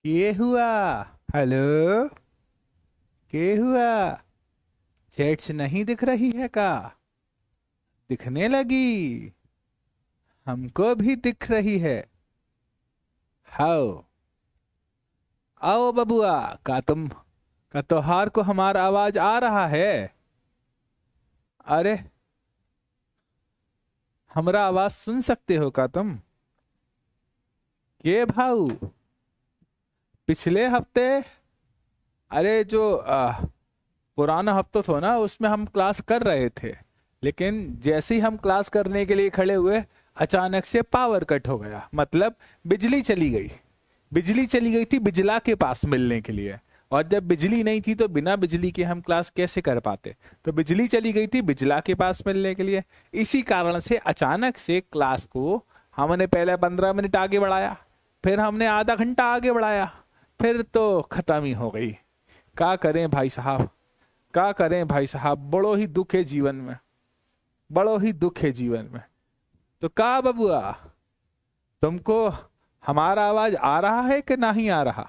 ये हुआ। हेलो। के हुआ। चैट्स नहीं दिख रही है का? दिखने लगी। हमको भी दिख रही है। हाउ। आओ बबुआ। का त्योहार को हमारा आवाज आ रहा है? अरे, हमरा आवाज सुन सकते हो का तुम? ये भाऊ, पिछले हफ्ते, अरे जो पुराना हफ्ता था ना, उसमें हम क्लास कर रहे थे। लेकिन जैसे ही हम क्लास करने के लिए खड़े हुए, अचानक से पावर कट हो गया। मतलब बिजली चली गई। बिजली चली गई थी बिजला के पास मिलने के लिए। और जब बिजली नहीं थी तो बिना बिजली के हम क्लास कैसे कर पाते? तो बिजली चली गई थी बिजला के पास मिलने के लिए। इसी कारण से अचानक से क्लास को हमने पहले 15 मिनट आगे बढ़ाया, फिर हमने आधा घंटा आगे बढ़ाया, फिर तो खत्म ही हो गई। क्या करें भाई साहब, क्या करें भाई साहब, बड़ो ही दुख है जीवन में, बड़ो ही दुख है जीवन में। तो का बबुआ, तुमको हमारा आवाज आ रहा है कि नहीं आ रहा?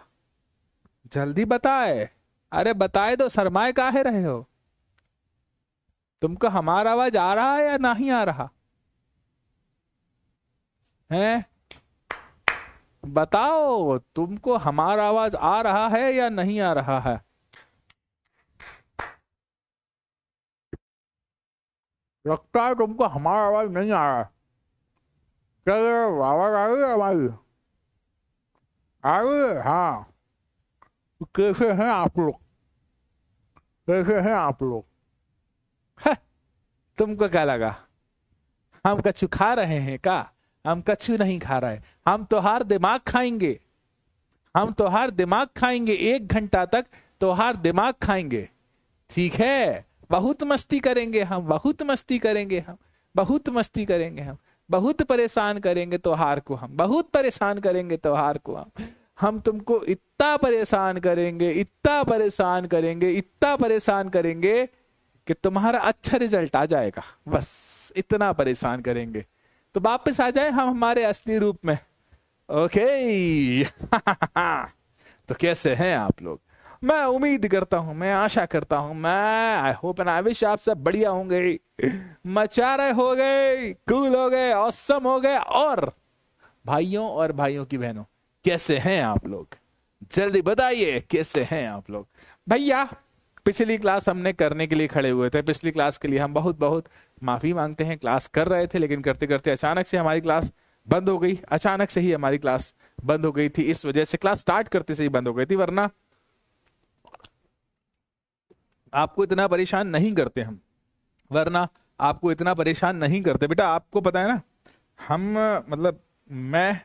जल्दी बताए। अरे बताए दो, शर्माए काहे रहे हो? तुमको हमारा आवाज आ रहा है या नहीं आ रहा है? बताओ, तुमको हमारा आवाज आ रहा है या नहीं आ रहा है? लगता है तुमको हमारा आवाज नहीं आ रहा है। क्या ये आवाज आ रही है हमारी? आ रही है, हाँ। तो कैसे हैं आप लोग? कैसे हैं आप लोग? है, तुमको क्या लगा हम कछु खा रहे हैं का? हम कछु नहीं खा रहे। हम तो हर दिमाग खाएंगे। हम तो हर दिमाग खाएंगे 1 घंटा तक। तो हर दिमाग खाएंगे। ठीक है, बहुत मस्ती करेंगे हम, बहुत मस्ती करेंगे हम, बहुत मस्ती करेंगे हम। बहुत परेशान करेंगे त्योहार को हम, बहुत परेशान करेंगे त्योहार को हम तुमको इतना परेशान करेंगे, इतना परेशान करेंगे, इतना परेशान करेंगे कि तुम्हारा अच्छा रिजल्ट आ जाएगा। बस इतना परेशान करेंगे। तो वापस आ जाए हम हमारे असली रूप में। ओके। तो कैसे हैं आप लोग? मैं उम्मीद करता हूं, मैं आशा करता हूं, मैं I hope and I wish आप सब बढ़िया होंगे, मचारे हो गए, कूल हो गए, ऑसम हो गए। और भाइयों और भाइयों की बहनों, कैसे हैं आप लोग? जल्दी बताइए कैसे हैं आप लोग। भैया, पिछली क्लास हमने करने के लिए खड़े हुए थे। पिछली क्लास के लिए हम बहुत बहुत माफी मांगते हैं। क्लास कर रहे थे लेकिन करते करते अचानक से हमारी क्लास बंद हो गई। अचानक से ही हमारी क्लास बंद हो गई थी। इस वजह से क्लास स्टार्ट करते से ही बंद हो गई थी, वरना आपको इतना परेशान नहीं करते हम। वरना आपको इतना परेशान नहीं करते। बेटा आपको पता है ना, हम मतलब मैं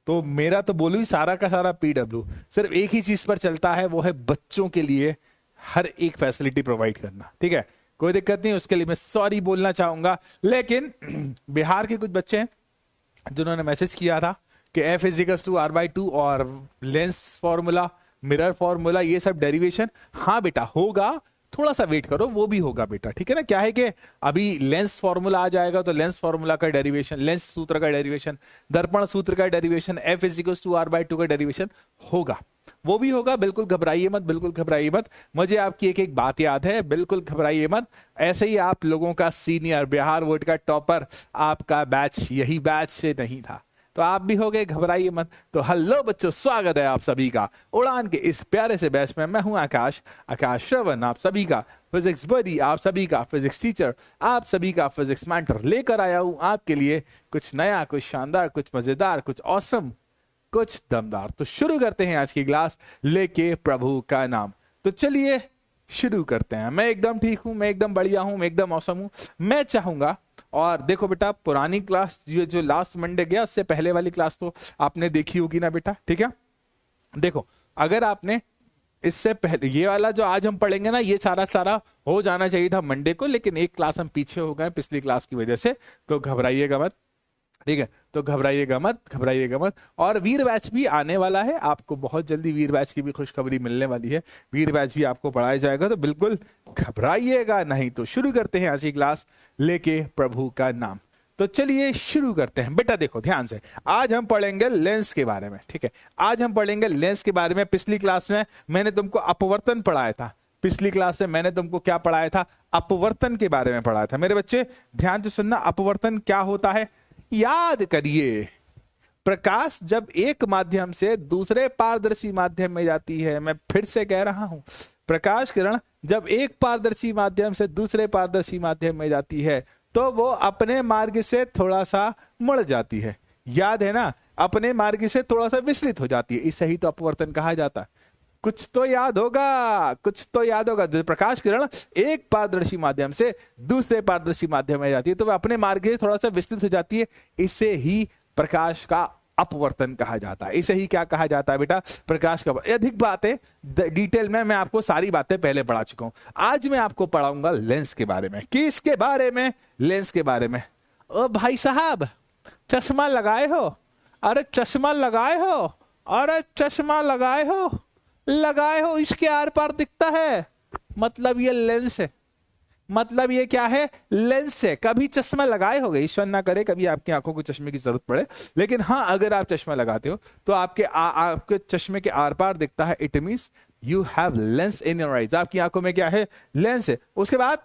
तो, मेरा तो बोलूं ही सारा का सारा पीडब्ल्यू सिर्फ एक ही चीज पर चलता है, वो है बच्चों के लिए हर एक फैसिलिटी प्रोवाइड करना। ठीक है, कोई दिक्कत नहीं, उसके लिए मैं सॉरी बोलना चाहूंगा। लेकिन बिहार के कुछ बच्चे हैं जिन्होंने मैसेज किया था कि F इजिकल्स to R by two और लेंस फॉर्मूला, मिरर फॉर्मूला, ये सब डेरिवेशन। हाँ बेटा होगा, थोड़ा सा वेट करो, वो भी होगा बेटा। ठीक है ना, क्या है कि अभी लेंस फॉर्मूला आ जाएगा तो लेंस फॉर्मूला का डेरिवेशन, लेंस सूत्र का डेरिवेशन, दर्पण सूत्र का derivation, F इजिकल्स to R by two का डेरिवेशन होगा, वो भी होगा। बिल्कुल घबराइए मत, बिल्कुल घबराइए मत। मुझे आपकी एक एक बात याद है, बिल्कुल घबराइए मत। ऐसे ही आप लोगों का सीनियर, बिहार बोर्ड का टॉपर, आपका बैच यही बैच से नहीं था तो आप भी हो गए, घबराइए मत। तो हेलो बच्चों, स्वागत है आप सभी का उड़ान के इस प्यारे से बैच में। मैं हूं आकाश, आकाश श्रवण, आप सभी का फिजिक्स बडी, आप सभी का फिजिक्स टीचर, आप सभी का फिजिक्स मेंटर लेकर आया हूं आपके लिए कुछ नया, कुछ शानदार, कुछ मजेदार, कुछ ऑसम, कुछ दमदार। तो शुरू करते हैं आज की क्लास लेके प्रभु का नाम। तो चलिए शुरू करते हैं। मैं एकदम ठीक हूं, मैं एकदम बढ़िया हूं, मैं एकदम औसम हूं। मैं चाहूंगा, और देखो बेटा, पुरानी क्लास जो लास्ट मंडे गया उससे पहले वाली क्लास तो आपने देखी होगी ना बेटा। ठीक है, देखो अगर आपने इससे पहले ये वाला जो आज हम पढ़ेंगे ना, ये सारा सारा हो जाना चाहिए था मंडे को, लेकिन एक क्लास हम पीछे हो गए पिछली क्लास की वजह से, तो घबराइएगा मत। ठीक है, तो घबराइएगा मत, घबराइएगा मत। और वीर बैच भी आने वाला है, आपको बहुत जल्दी वीर बैच की भी खुशखबरी मिलने वाली है। वीर बैच भी आपको पढ़ाया जाएगा, तो बिल्कुल घबराइएगा नहीं। तो शुरू करते हैं आज की क्लास लेके प्रभु का नाम। तो चलिए शुरू करते हैं। बेटा देखो ध्यान से, आज हम पढ़ेंगे लेंस के बारे में, ठीक है। आज हम पढ़ेंगे लेंस के बारे में। पिछली क्लास में मैंने तुमको अपवर्तन पढ़ाया था। पिछली क्लास में मैंने तुमको क्या पढ़ाया था? अपवर्तन के बारे में पढ़ाया था। मेरे बच्चे ध्यान से सुनना, अपवर्तन क्या होता है याद करिए। प्रकाश जब एक माध्यम से दूसरे पारदर्शी माध्यम में जाती है, मैं फिर से कह रहा हूं, प्रकाश किरण जब एक पारदर्शी माध्यम से दूसरे पारदर्शी माध्यम में जाती है तो वो अपने मार्ग से थोड़ा सा मुड़ जाती है। याद है ना, अपने मार्ग से थोड़ा सा विचलित हो जाती है। इसे ही तो अपवर्तन कहा जाता है। कुछ तो याद होगा, कुछ तो याद होगा। जब प्रकाश किरण एक पारदर्शी माध्यम से दूसरे पारदर्शी माध्यम में जाती है तो वह अपने मार्ग से थोड़ा सा विस्तृत हो जाती है। इसे ही प्रकाश का अपवर्तन कहा जाता है। इसे ही क्या कहा जाता है बेटा? प्रकाश का। अधिक बातें डिटेल में मैं आपको सारी बातें पहले पढ़ा चुका हूं। आज मैं आपको पढ़ाऊंगा लेंस के बारे में। किसके बारे में? लेंस के बारे में। ओ भाई साहब, चश्मा लगाए हो? अरे चश्मा लगाए हो? अरे चश्मा लगाए हो? लगाए हो, इसके आर पार दिखता है, मतलब ये लेंस है। मतलब ये क्या है? लेंस है। कभी चश्मा लगाए होगे, ईश्वर ना करे कभी आपकी आंखों को चश्मे की जरूरत पड़े, लेकिन हाँ अगर आप चश्मा लगाते हो तो आपके चश्मे के आर पार दिखता है। It means you have lens in your eyes. आपकी आंखों में क्या है? लेंस है। उसके बाद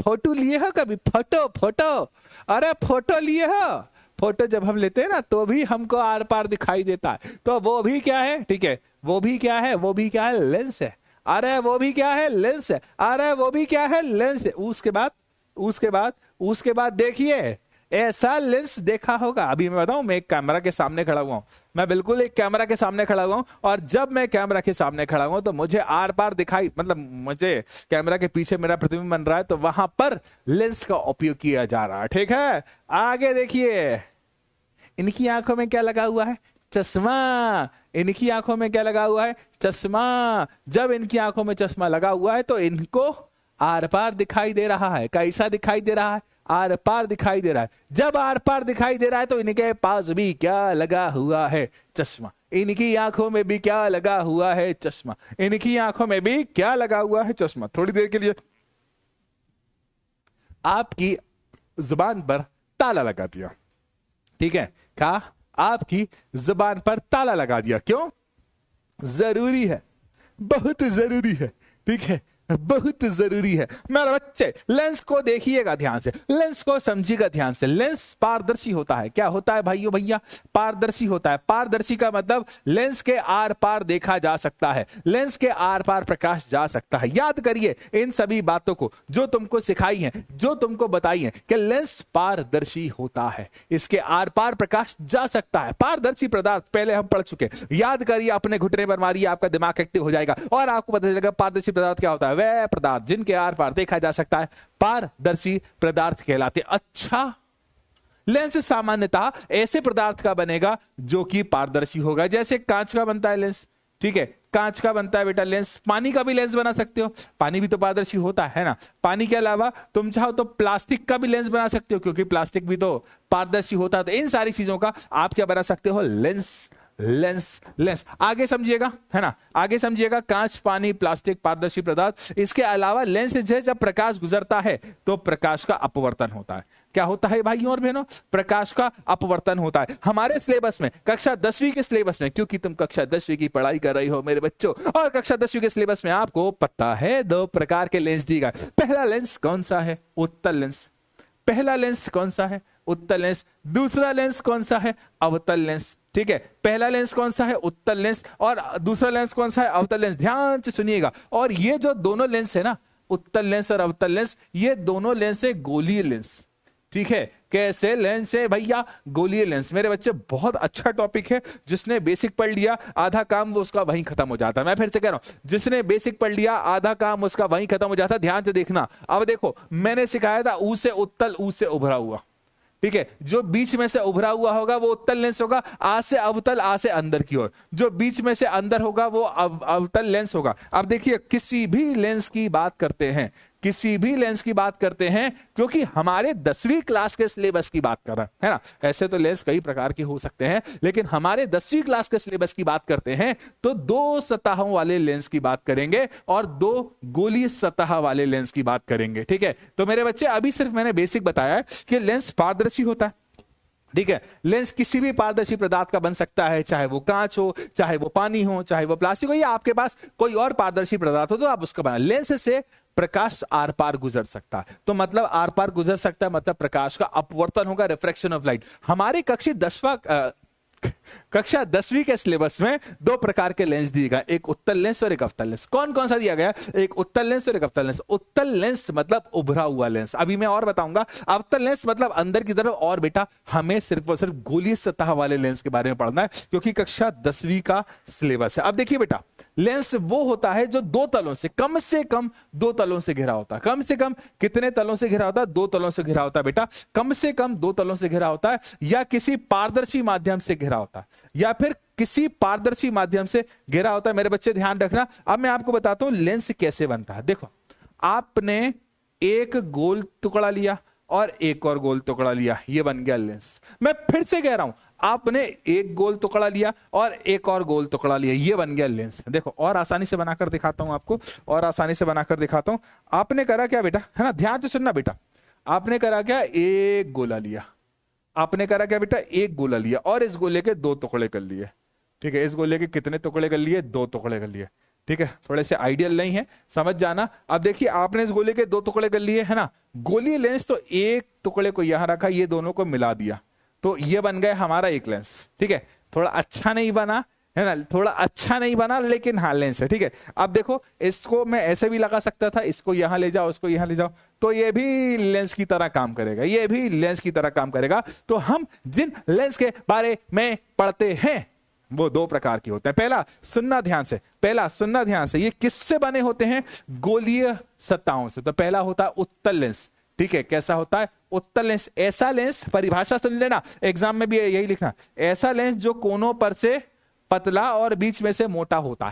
फोटो लिए हो कभी? फोटो अरे फोटो लिए हो? फोटो जब हम लेते हैं ना तो भी हमको आर पार दिखाई देता है। तो वो भी क्या है? ठीक है, वो भी क्या है? वो भी क्या है? लेंस है। अरे वो भी क्या है? लेंस है। अरे वो भी क्या है? लेंस है। उसके बाद देखिए, ऐसा लेंस देखा होगा। अभी मैं बताऊं, मैं एक कैमरा के सामने खड़ा हुआ हूं। मैं बिल्कुल एक कैमरा के सामने खड़ा हुआ हूं और जब मैं कैमरा के सामने खड़ा हुआ तो मुझे आर पार दिखाई, मतलब मुझे कैमरा के पीछे मेरा प्रतिबिंब बन रहा है, तो वहां पर लेंस का उपयोग किया जा रहा है। ठीक है, आगे देखिए, इनकी आंखों में क्या लगा हुआ है? चश्मा। इनकी आंखों में क्या लगा हुआ है? चश्मा। जब इनकी आंखों में चश्मा लगा हुआ है तो इनको आर पार दिखाई दे रहा है। कैसा दिखाई दे रहा है? आर पार दिखाई दे रहा है। जब आर पार दिखाई दे रहा है तो इनके पास भी क्या लगा हुआ है? चश्मा। इनकी आंखों में भी क्या लगा हुआ है? चश्मा। इनकी आंखों में भी क्या लगा हुआ है? चश्मा। थोड़ी देर के लिए आपकी जुबान पर ताला लगा दिया, ठीक है, क्या? आपकी जुबान पर ताला लगा दिया। क्यों? जरूरी है, बहुत जरूरी है, ठीक है, बहुत जरूरी है। मेरे बच्चे लेंस को देखिएगा ध्यान से, लेंस को समझिएगा ध्यान से। लेंस पारदर्शी होता है। क्या होता है भाइयों भैया? पारदर्शी होता है। पारदर्शी का मतलब लेंस के आर पार देखा जा सकता है, लेंस के आर पार प्रकाश जा सकता है। याद करिए इन सभी बातों को जो तुमको सिखाई हैं, जो तुमको बताई हैं कि लेंस पारदर्शी होता है, इसके आर पार प्रकाश जा सकता है। पारदर्शी पदार्थ पहले हम पढ़ चुके। याद करिए, अपने घुटने पर मारिए, आपका दिमाग एक्टिव हो जाएगा और आपको पता चलेगा पारदर्शी पदार्थ क्या होता है। वह पदार्थ जिनके आर पार देखा जा सकता है पारदर्शी पदार्थ कहलाते। अच्छा, लेंस सामान्यतः ऐसे पदार्थ का बनेगा जो कि पारदर्शी होगा। जैसे कांच का बनता है लेंस, ठीक है, कांच का बनता है बेटा लेंस। पानी का भी लेंस बना सकते हो, पानी भी तो पारदर्शी होता है ना। पानी के अलावा तुम चाहो तो प्लास्टिक का भी लेंस बना सकते हो, क्योंकि प्लास्टिक भी तो पारदर्शी होता है। तो इन सारी चीजों का आप क्या बना सकते हो? लेंस। लेंस लेंस आगे समझिएगा, है ना, आगे समझिएगा। कांच, पानी, प्लास्टिक, पारदर्शी पदार्थ। इसके अलावा लेंस से जब प्रकाश गुजरता है तो प्रकाश का अपवर्तन होता है। क्या होता है भाइयों और बहनों? प्रकाश का अपवर्तन होता है। हमारे सिलेबस में, कक्षा 10वीं के सिलेबस में, क्योंकि तुम कक्षा 10वीं की पढ़ाई कर रही हो मेरे बच्चों, और कक्षा 10वीं के सिलेबस में आपको पता है 2 प्रकार के लेंस दिए गए। पहला लेंस कौन सा है? उत्तल लेंस। पहला लेंस कौन सा है? उत्तल लेंस। दूसरा लेंस कौन सा है? अवतल लेंस। ठीक है, पहला लेंस कौन सा है? उत्तल लेंस। और दूसरा लेंस कौन सा है? अवतल लेंस। ध्यान से सुनिएगा। और ये जो दोनों लेंस है ना, उत्तल लेंस और अवतल लेंस, ये दोनों लेंस है गोलीय लेंस। ठीक है, कैसे लेंस है भैया? गोलीय लेंस। मेरे बच्चे बहुत अच्छा टॉपिक है। जिसने बेसिक पढ़ लिया आधा काम वो उसका वहीं खत्म हो जाता है। मैं फिर से कह रहा हूं, जिसने बेसिक पढ़ लिया आधा काम उसका वहीं खत्म हो जाता है। ध्यान से देखना। अब देखो, मैंने सिखाया था ऊ से उत्तल, ऊ से उभरा हुआ, ठीक है। जो बीच में से उभरा हुआ होगा वो उत्तल लेंस होगा। आ से अवतल, आ से अंदर की ओर। जो बीच में से अंदर होगा वो अवतल लेंस होगा। अब देखिए, किसी भी लेंस की बात करते हैं, किसी भी लेंस की बात करते हैं, क्योंकि हमारे 10वीं क्लास के सिलेबस की बात कर रहे हैं, है ना। ऐसे तो लेंस कई प्रकार के हो सकते हैं, लेकिन हमारे 10वीं क्लास के सिलेबस की बात करते हैं तो 2 सतहों वाले लेंस की बात करेंगे और 2 गोलीय सतह वाले लेंस की बात करेंगे, ठीक है। तो मेरे बच्चे अभी सिर्फ मैंने बेसिक बताया कि लेंस पारदर्शी होता है, ठीक है। लेंस किसी भी पारदर्शी पदार्थ का बन सकता है, चाहे वो कांच हो, चाहे वो पानी हो, चाहे वो प्लास्टिक हो, या आपके पास कोई और पारदर्शी पदार्थ हो तो आप उसका बना। लेंस से प्रकाश आर पार गुजर सकता है, तो मतलब आर पार गुजर सकता है मतलब प्रकाश का अपवर्तन होगा, रिफ्रैक्शन ऑफ लाइट। हमारी कक्षा 10वीं के सिलेबस में 2 प्रकार के लेंस दिए गए, एक उत्तल लेंस और एक अवतल लेंस। कौन कौन सा दिया गया? एक उत्तल लेंस और एक अवतल लेंस। उत्तल लेंस मतलब उभरा हुआ लेंस, अभी मैं और बताऊंगा। अवतल लेंस मतलब अंदर की तरफ, और बेटा हमें सिर्फ और सिर्फ गोलीय सतह वाले लेंस के बारे में पढ़ना है, क्योंकि कक्षा 10वीं का सिलेबस है। अब देखिए बेटा, लेंस वो होता है जो 2 तलों से कम 2 तलों से घिरा होता है। कम से कम कितने तलों से घिरा होता है? 2 तलों से घिरा होता है बेटा। कम से कम 2 तलों से घिरा होता है, या किसी पारदर्शी माध्यम से घिरा होता है, या फिर किसी पारदर्शी माध्यम से घिरा होता है। मेरे बच्चे ध्यान रखना, अब मैं आपको बताता हूं लेंस कैसे बनता है। देखो, आपने एक गोल टुकड़ा लिया और एक और गोल टुकड़ा लिया, ये बन गया लेंस। मैं फिर से कह रहा हूं, आपने एक गोल टुकड़ा लिया और एक और गोल टुकड़ा लिया, ये बन गया लेंस। देखो और आसानी से बनाकर दिखाता हूं आपको, और आसानी से बनाकर दिखाता हूं। आपने करा क्या बेटा, है ना, ध्यान से सुनना बेटा। आपने करा क्या? एक गोला लिया। आपने करा क्या बेटा? एक गोला लिया, और इस गोले के 2 टुकड़े कर लिए, ठीक है। इस गोले के कितने टुकड़े कर लिए? 2 टुकड़े कर लिए, ठीक है। थोड़े से आइडियल नहीं है, समझ जाना। अब देखिए, आपने इस गोले के 2 टुकड़े कर लिए, है ना। गोलीय लेंस तो एक टुकड़े को यहां रखा, ये दोनों को मिला दिया, तो ये बन गया हमारा एक लेंस, ठीक है। थोड़ा अच्छा नहीं बना, है ना, थोड़ा अच्छा नहीं बना, लेकिन हाँ लेंस है, ठीक है। अब देखो, इसको मैं ऐसे भी लगा सकता था, इसको यहां ले जाओ, इसको यहां ले जाओ, तो ये भी लेंस की तरह काम करेगा, ये भी लेंस की तरह काम करेगा। तो हम जिन लेंस के बारे में पढ़ते हैं वो 2 प्रकार के होते हैं। पहला सुनना ध्यान से, ये किससे बने होते हैं? गोलीय सतहों से। तो पहला होता है उत्तल लेंस, ठीक है। कैसा होता है? उत्तल लेंस। ऐसा लेंस, परिभाषा सुन लेना, एग्जाम में भी यही लिखना, ऐसा लेंस जो कोनों पर से पतला और बीच में से मोटा होता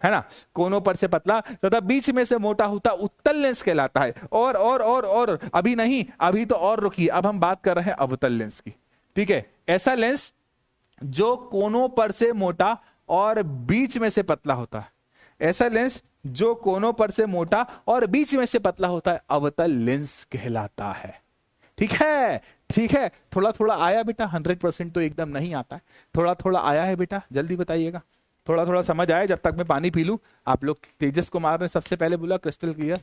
है ना। कोनों पर से पतला तथा बीच में से मोटा होता उत्तल लेंस कहलाता है। और अभी नहीं, अभी तो और रुकिए, अब हम बात कर रहे हैं अवतल लेंस की, ठीक है। ऐसा लेंस जो कोनों पर से मोटा और बीच में से पतला होता है, ऐसा लेंस जो कोनों पर से मोटा और बीच में से पतला होता है, अवतल लेंस कहलाता है, ठीक है। ठीक है, थोड़ा थोड़ा आया बेटा, 100% तो एकदम नहीं आता है, थोड़ा थोड़ा आया है बेटा, जल्दी बताइएगा। थोड़ा थोड़ा समझ आया, जब तक मैं पानी पी लूं। आप लोग तेजस कुमार ने सबसे पहले बोला क्रिस्टल क्लियर।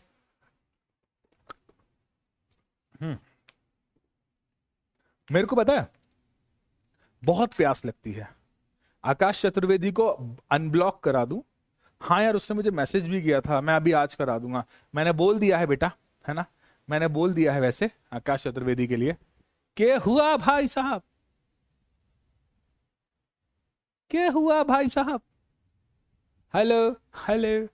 मेरे को पता है बहुत प्यास लगती है, आकाश चतुर्वेदी को अनब्लॉक करा दूं। हाँ यार, उसने मुझे मैसेज भी किया था, मैं अभी आज करा दूंगा। मैंने बोल दिया है बेटा, है ना, मैंने बोल दिया है वैसे आकाश चतुर्वेदी के लिए। क्या हुआ भाई साहब? क्या हुआ भाई साहब? हेलो हेलो,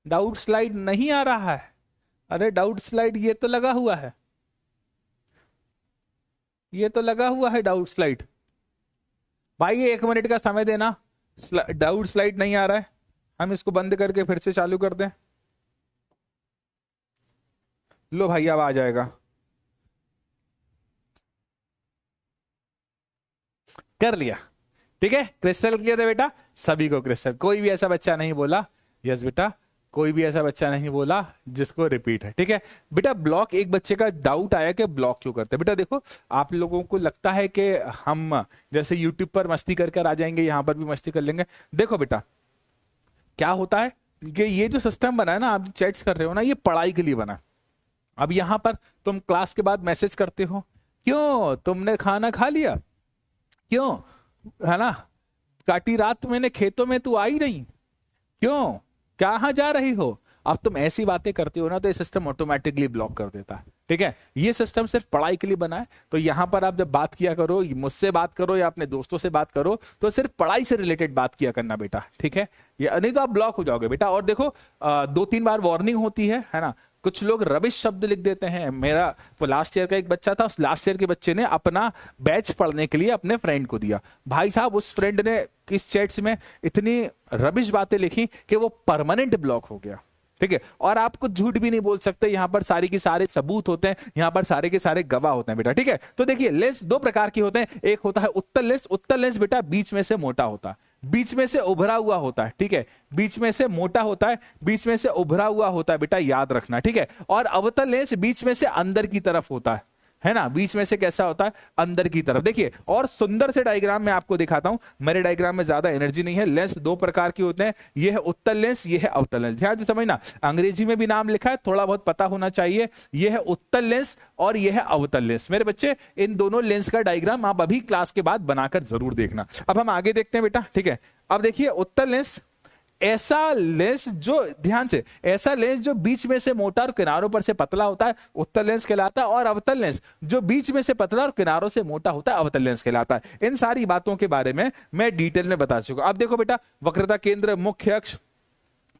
डाउट स्लाइड नहीं आ रहा है? अरे डाउट स्लाइड ये तो लगा हुआ है, ये तो लगा हुआ है डाउट स्लाइड। भाई 1 मिनट का समय देना, डाउट स्लाइड नहीं आ रहा है, हम इसको बंद करके फिर से चालू कर दें। लो भाई अब आ जाएगा, कर लिया, ठीक है। क्रिस्टल क्लियर है बेटा, सभी को क्रिस्टल, कोई भी ऐसा बच्चा नहीं बोला, यस बेटा, कोई भी ऐसा बच्चा नहीं बोला जिसको रिपीट है, ठीक है बेटा। ब्लॉक, एक बच्चे का डाउट आया कि ब्लॉक क्यों करते हैं। बेटा देखो, आप लोगों को लगता है कि हम जैसे यूट्यूब पर मस्ती करके आ जाएंगे, यहां पर भी मस्ती कर लेंगे। देखो बेटा, क्या होता है कि ये जो सिस्टम बना है ना, आप चैट्स कर रहे हो ना, ये पढ़ाई के लिए बना। अब यहां पर तुम क्लास के बाद मैसेज करते हो, क्यों तुमने खाना खा लिया, क्यों, है ना, काटी रात मैंने खेतों में, तू आई नहीं, क्यों, कहां जा रही हो। अब तुम ऐसी बातें करते हो ना, तो ये सिस्टम ऑटोमेटिकली ब्लॉक कर देता है, ठीक है। ये सिस्टम सिर्फ पढ़ाई के लिए बना है। तो यहां पर आप जब बात किया करो, मुझसे बात करो या अपने दोस्तों से बात करो, तो सिर्फ पढ़ाई से रिलेटेड बात किया करना बेटा, ठीक है। ये नहीं तो आप ब्लॉक हो जाओगे बेटा। और देखो 2-3 बार वार्निंग होती है ना। कुछ लोग रबिश शब्द लिख देते हैं। मेरा लास्ट ईयर का एक बच्चा था, उस लास्ट ईयर के बच्चे ने अपना बैच पढ़ने के लिए अपने फ्रेंड को दिया। भाई साहब, उस फ्रेंड ने किस चैट्स में इतनी रबिश बातें लिखी कि वो परमानेंट ब्लॉक हो गया। ठीक है। और आप कुछ झूठ भी नहीं बोल सकते, यहां पर सारे के सारे सबूत होते हैं, यहां पर सारे के सारे गवाह होते हैं बेटा, ठीक है। तो देखिए लेंस दो प्रकार के होते हैं, एक होता है उत्तल लेंस। उत्तल लेंस बेटा बीच में से मोटा होता है, बीच में से उभरा हुआ होता है, ठीक है। बीच में से मोटा होता है, बीच में से उभरा हुआ होता है बेटा, याद रखना, ठीक है। और अवतल लेंस बीच में से अंदर की तरफ होता है ना, बीच में से कैसा होता है, अंदर की तरफ। देखिए और सुंदर से डायग्राम में आपको दिखाता हूं, मेरे डायग्राम में ज्यादा एनर्जी नहीं है। लेंस दो प्रकार के होते हैं, ये है उत्तल लेंस, ये है अवतल लेंस। ध्यान से समझना, अंग्रेजी में भी नाम लिखा है, थोड़ा बहुत पता होना चाहिए। ये है उत्तल लेंस और ये है अवतल लेंस। मेरे बच्चे इन दोनों लेंस का डायग्राम आप अभी क्लास के बाद बनाकर जरूर देखना। अब हम आगे देखते हैं बेटा, ठीक है। अब देखिए उत्तल लेंस ऐसा लेंस जो, ध्यान से, ऐसा लेंस जो बीच में से मोटा और किनारों पर से पतला होता है, उत्तल लेंस कहलाता है। और अवतल लेंस जो बीच में से पतला और किनारों से मोटा होता है, अवतल लेंस कहलाता है। इन सारी बातों के बारे में मैं डिटेल में बता चुका। अब देखो बेटा, वक्रता केंद्र, मुख्य अक्ष,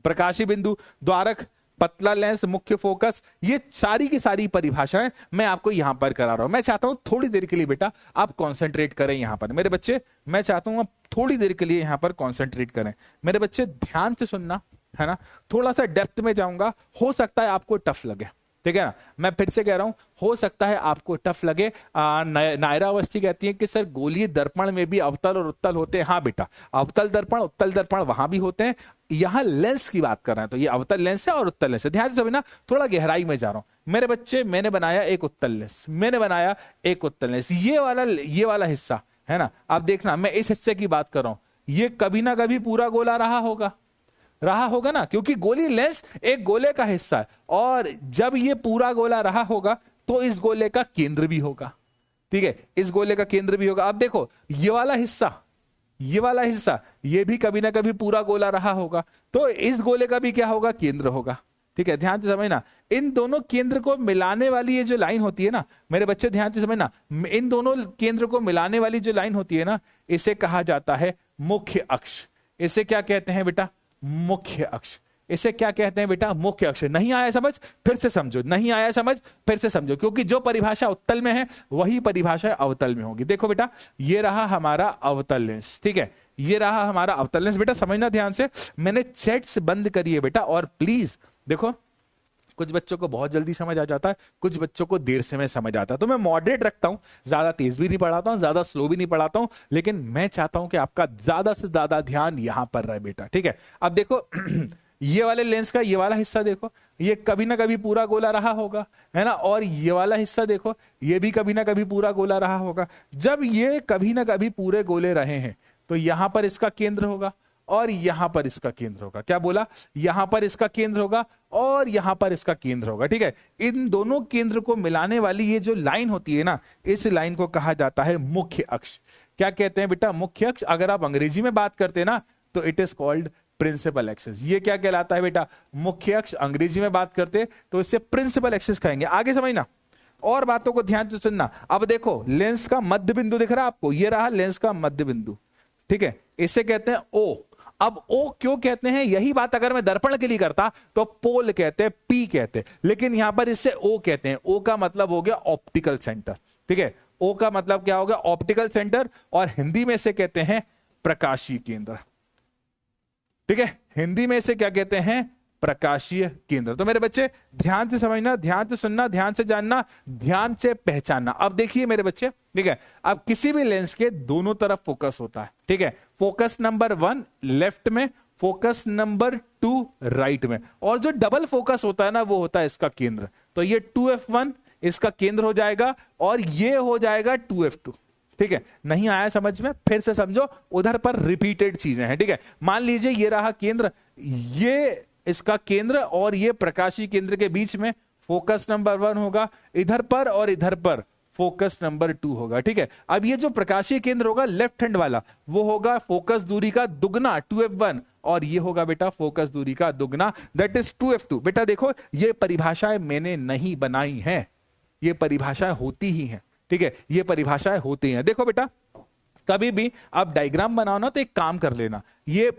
प्रकाशीय बिंदु, द्वारक, पतला लेंस, मुख्य फोकस, ये सारी की सारी परिभाषाएं मैं आपको यहां पर करा रहा हूं। मैं चाहता हूं थोड़ी देर के लिए बेटा आप कंसंट्रेट करें यहां पर, मेरे बच्चे। मैं चाहता हूं आप थोड़ी देर के लिए यहां पर कंसंट्रेट करें, मेरे बच्चे, ध्यान से सुनना, है ना। थोड़ा सा डेप्थ में जाऊंगा, हो सकता है आपको टफ लगे, ठीक है ना। मैं फिर से कह रहा हूं, हो सकता है आपको टफ लगे। नायरा अवस्थी कहती है कि सर गोलीय दर्पण में भी अवतल और उत्तल होते हैं। हाँ बेटा, अवतल दर्पण उत्तल दर्पण वहां भी होते हैं। यहां लेंस की बात कर रहे हैं, तो ये अवतल लेंस है और उत्तल लेंस है। ध्यान से समझना, थोड़ा गहराई में जा रहा हूं मेरे बच्चे। मैंने बनाया एक उत्तल लेंस, मैंने बनाया एक उत्तल लेंस, ये वाला हिस्सा है ना। आप देखना, मैं इस हिस्से की बात कर रहा हूं, ये कभी ना कभी पूरा गोला रहा होगा ना, क्योंकि गोली लेंस एक गोले का हिस्सा है। और जब ये पूरा गोला रहा होगा तो इस गोले का केंद्र भी होगा, ठीक है, इस गोले का केंद्र भी होगा। अब देखो ये वाला हिस्सा ये भी कभी ना कभी पूरा गोला रहा होगा, तो इस गोले का भी क्या होगा, केंद्र होगा, ठीक है। ध्यान से समझना, इन दोनों केंद्र को मिलाने वाली ये जो लाइन होती है ना मेरे बच्चे, ध्यान से समझना, इन दोनों केंद्र को मिलाने वाली जो लाइन होती है ना, इसे कहा जाता है मुख्य अक्ष। इसे क्या कहते हैं बेटा, मुख्य अक्ष। इसे क्या कहते हैं बेटा, मुख्य अक्ष। नहीं आया समझ, फिर से समझो, नहीं आया समझ, फिर से समझो, क्योंकि जो परिभाषा उत्तल में है वही परिभाषा अवतल में होगी। देखो बेटा, ये रहा हमारा अवतल लेंस, ठीक है, ये रहा हमारा अवतल लेंस। बेटा समझना ध्यान से, मैंने चैट्स बंद करी है बेटा, और प्लीज देखो, कुछ बच्चों को बहुत जल्दी समझ आ जाता है, कुछ बच्चों को देर से में समझ आता है, तो मैं मॉडरेट रखता हूं, ज्यादा तेज भी नहीं पढ़ाता हूं, ज्यादा स्लो भी नहीं पढ़ाता हूं, लेकिन मैं चाहता हूं कि आपका ज्यादा से ज्यादा ध्यान यहां पर रहे बेटा, ठीक है। अब देखो ये वाले लेंस का ये वाला हिस्सा देखो, ये कभी ना कभी पूरा गोला रहा होगा, है ना। और ये वाला हिस्सा देखो, ये भी कभी ना कभी पूरा गोला रहा होगा। जब ये कभी ना कभी पूरे गोले रहे हैं तो यहां पर इसका केंद्र होगा और यहां पर इसका केंद्र होगा। क्या बोला, यहां पर इसका केंद्र होगा और यहां पर इसका केंद्र होगा, ठीक है। इन दोनों केंद्र को मिलाने वाली ये जो लाइन होती है ना, इस लाइन को कहा जाता है मुख्य अक्ष। क्या कहते हैं बेटा, मुख्य अक्ष। अगर आप अंग्रेजी में बात करते हैं ना तो it is called principal axis. ये क्या कहलाता है बेटा, मुख्य अक्ष। अंग्रेजी में बात करते तो इसे प्रिंसिपल एक्सिस कहेंगे। आगे समझना और बातों को ध्यान से सुनना। अब देखो लेंस का मध्य बिंदु दिख रहा है आपको, ये रहा लेंस का मध्य बिंदु, ठीक है, इसे कहते हैं ओ। अब ओ क्यों कहते हैं, यही बात अगर मैं दर्पण के लिए करता तो पोल कहते हैं, पी कहते हैं, लेकिन यहां पर इसे ओ कहते हैं। ओ का मतलब हो गया ऑप्टिकल सेंटर, ठीक है। ओ का मतलब क्या हो गया, ऑप्टिकल सेंटर, और हिंदी में इसे कहते हैं प्रकाशीय केंद्र, ठीक है। हिंदी में इसे क्या कहते हैं, प्रकाशीय केंद्र। तो मेरे बच्चे ध्यान से समझना, ध्यान से सुनना, ध्यान से जानना, ध्यान से पहचानना। अब देखिए मेरे बच्चे, ठीक है, अब किसी भी लेंस के दोनों तरफ फोकस होता है, ठीक है। फोकस नंबर 1 लेफ्ट में, फोकस नंबर 2 राइट में, और जो डबल फोकस होता है ना वो होता है इसका केंद्र। तो ये 2f1 इसका केंद्र हो जाएगा और ये हो जाएगा 2f2, ठीक है। नहीं आया समझ में, फिर से समझो, उधर पर रिपीटेड चीजें हैं, ठीक है। मान लीजिए ये रहा केंद्र, ये इसका केंद्र, और ये प्रकाशीय केंद्र के बीच में फोकस नंबर 1 होगा इधर पर, और इधर पर फोकस नंबर 2 होगा, ठीक है। अब ये जो प्रकाशीय केंद्र होगा लेफ्ट हैंड वाला, वो होगा फोकस दूरी का दुगना 2f1, और ये होगा बेटा फोकस दूरी का दुगना, दैट इज 2f2। बेटा देखो, ये परिभाषाएं मैंने नहीं बनाई हैं, ये परिभाषाएं होती ही हैं, ठीक है, ये परिभाषाएं होती हैं। देखो बेटा, कभी भी आप डायग्राम बनाओ ना तो एक काम कर लेना, ये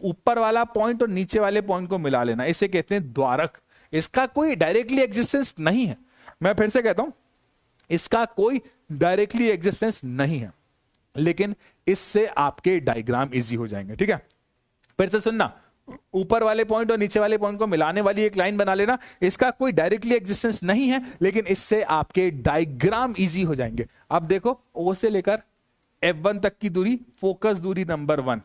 ऊपर वाला पॉइंट और नीचे वाले पॉइंट को मिला लेना, इसे कहते हैं द्वारक। इसका कोई डायरेक्टली एग्जिस्टेंस नहीं है, मैं फिर से कहता हूं, इसका कोई डायरेक्टली एग्जिस्टेंस नहीं है, लेकिन इससे आपके डायग्राम इजी हो जाएंगे, ठीक है। फिर से सुनना, ऊपर वाले पॉइंट और नीचे वाले पॉइंट को मिलाने वाली एक लाइन बना लेना। इसका कोई डायरेक्टली एग्जिस्टेंस नहीं है, लेकिन इससे आपके डायग्राम इजी हो जाएंगे। अब देखो, ओ से लेकर F1 तक की दूरी फोकस दूरी नंबर 1,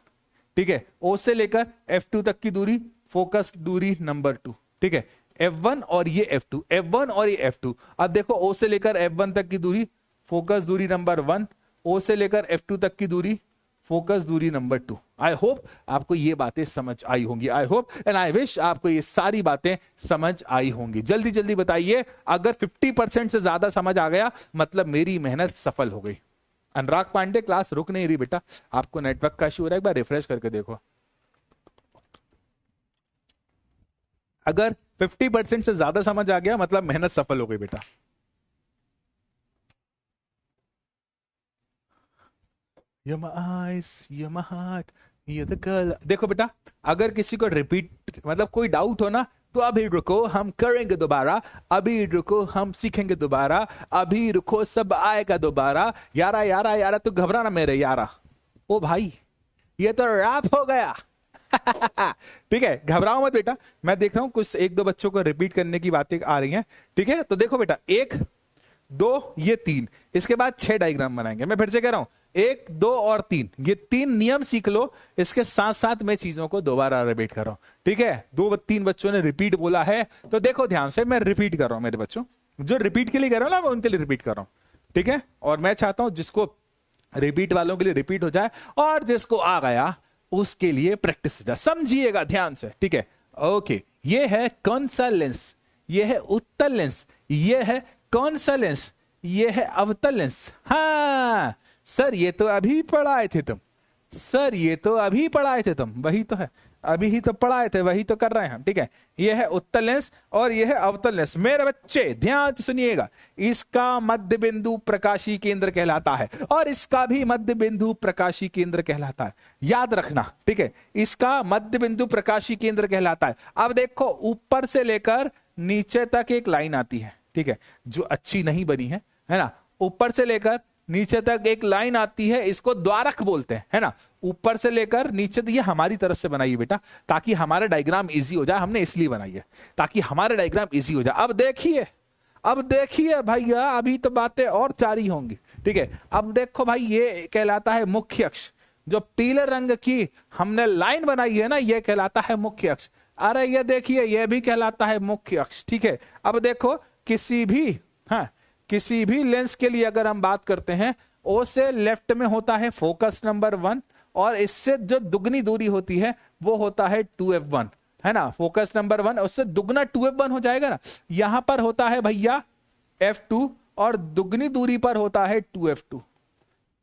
ठीक है। ओ से लेकर F2 तक की दूरी फोकस दूरी नंबर 2, ठीक है। F1 और ये F2, F1 और ये F2। अब देखो, O से लेकर F1 तक की दूरी फोकस दूरी नंबर 1, O से लेकर F2 तक की दूरी फोकस दूरी नंबर 2। आई होप आपको ये बातें समझ आई होंगी। I hope and I wish आपको ये सारी बातें समझ आई होंगी। जल्दी जल्दी बताइए, अगर 50% से ज्यादा समझ आ गया मतलब मेरी मेहनत सफल हो गई। अनुराग पांडे, क्लास रुक नहीं रही बेटा, आपको नेटवर्क का इशू हो रहा है, एक बार रिफ्रेश करके देखो। अगर 50% से ज्यादा समझ आ गया मतलब मेहनत सफल हो गई बेटा। You're my eyes, you're my heart, you're the girl। देखो बेटा, अगर किसी को रिपीट मतलब कोई डाउट हो ना, तो अभी रुको, हम करेंगे दोबारा। अभी रुको, हम सीखेंगे दोबारा। अभी रुको, सब आएगा दोबारा। यारा यारा यारा, तू घबराना मेरे यारा। ओ भाई, ये तो रैप हो गया। ठीक है, घबराओ मत बेटा। मैं देख रहा हूं कुछ 1-2 बच्चों को रिपीट करने की बातें आ रही हैं, ठीक है। तो देखो बेटा, 1 2 ये 3, इसके बाद 6 डायग्राम बनाएंगे। मैं फिर से कह रहा हूं, 1 2 और 3, ये 3 नियम सीख लो। इसके साथ साथ मैं चीजों को दोबारा रिपीट कर रहा हूं, ठीक है। 2-3 बच्चों ने रिपीट बोला है, तो देखो ध्यान से, मैं रिपीट कर रहा हूं मेरे बच्चों। जो रिपीट के लिए कह रहा हूं ना, मैं उनके लिए रिपीट कर रहा हूं, ठीक है। और मैं चाहता हूं जिसको रिपीट वालों के लिए रिपीट हो जाए, और जिसको आ गया उसके लिए प्रैक्टिस हो जाए। समझिएगा ध्यान से, ठीक है। ओके, ये है कौन सा लेंस? ये है उत्तल लेंस। ये है कौन सा लेंस? ये है अवतल लेंस। हाँ सर, ये तो अभी पढ़ाए थे तुम। सर, ये तो अभी पढ़ाए थे तुम। वही तो है, अभी ही तो पढ़ाए थे, वही तो कर रहे हैं हम, ठीक है। ये है उत्तल लेंस और ये है अवतल लेंस। मेरे बच्चे ध्यान से सुनिएगा, इसका मध्य बिंदु प्रकाशीय केंद्र कहलाता है, और इसका भी मध्य बिंदु प्रकाशीय केंद्र कहलाता है। याद रखना, ठीक है। इसका मध्य बिंदु प्रकाशीय केंद्र कहलाता है। अब देखो, ऊपर से लेकर नीचे तक एक लाइन आती है, ठीक है, जो अच्छी नहीं बनी है ना। ऊपर से लेकर नीचे तक एक लाइन आती है, इसको द्वारक बोलते हैं, है ना। ऊपर से लेकर नीचे तक, ये हमारी तरफ से बनाई है बेटा, ताकि हमारा डायग्राम इजी हो जाए। हमने इसलिए बनाई है ताकि हमारा डायग्राम इजी हो जाए। अब देखिए भैया, अभी तो बातें और जारी होंगी, ठीक है। अब देखो भाई, ये कहलाता है मुख्य अक्ष। जो पीले रंग की हमने लाइन बनाई है ना, यह कहलाता है मुख्य अक्ष। अरे ये देखिए, यह भी कहलाता है मुख्य अक्ष, ठीक है। अब देखो, किसी भी लेंस के लिए अगर हम बात करते हैं, ओ से लेफ्ट में होता है फोकस नंबर 1, और इससे जो दुगनी दूरी होती है वो होता है 2f1, है ना। फोकस नंबर 1, उससे दुगना 2f1 हो जाएगा ना। यहां पर होता है भैया f2, और दुगनी दूरी पर होता है 2f2,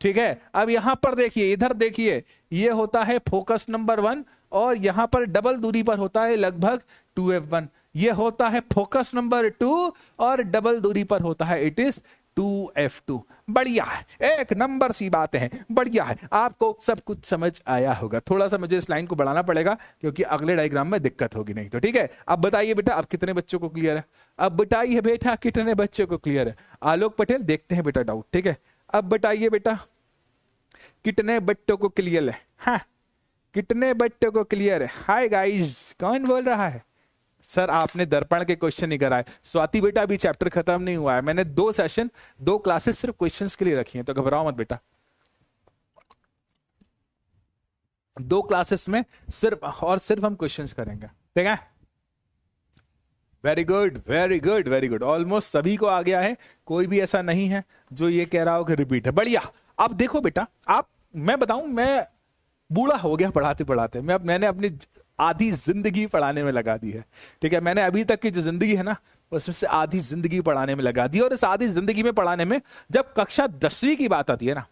ठीक है। अब यहां पर देखिए, इधर देखिए, ये होता है फोकस नंबर 1, और यहां पर डबल दूरी पर होता है लगभग 2f1। ये होता है फोकस नंबर 2, और डबल दूरी पर होता है इट इज 2f2। बढ़िया है, एक नंबर सी बात है, बढ़िया है। आपको सब कुछ समझ आया होगा। थोड़ा सा मुझे इस लाइन को बढ़ाना पड़ेगा, क्योंकि अगले डायग्राम में दिक्कत होगी नहीं तो, ठीक है। अब बताइए बेटा, अब कितने बच्चों को क्लियर है? अब बताइए बेटा, कितने बच्चों को क्लियर है? आलोक पटेल, देखते हैं बेटा डाउट, ठीक है। अब बताइए बेटा, कितने बच्चों को क्लियर है? हाँ, कितने बच्चों को क्लियर है? हाय गाइस, कौन बोल रहा है? सर, आपने दर्पण के क्वेश्चन नहीं कराए। स्वाति बेटा, अभी चैप्टर खत्म नहीं हुआ है। मैंने 2 सेशन 2 क्लासेस सिर्फ क्वेश्चंस के लिए रखी हैं, तो घबराओ मत बेटा। 2 क्लासेस में सिर्फ और सिर्फ हम क्वेश्चंस करेंगे, ठीक है। Very good, very good, very good. Almost सभी को आ गया है, कोई भी ऐसा नहीं है जो ये कह रहा हो कि रिपीट है। बढ़िया। अब देखो बेटा, मैं बताऊं, मैं बूढ़ा हो गया पढ़ाते पढ़ाते। मैंने अपनी आधी जिंदगी पढ़ाने में लगा दी है, ठीक है। मैंने अभी तक की जो जिंदगी है ना, उसमें से आधी जिंदगी पढ़ाने में लगा दी। और इस आधी जिंदगी में पढ़ाने में जब कक्षा 10वीं की बात आती है ना,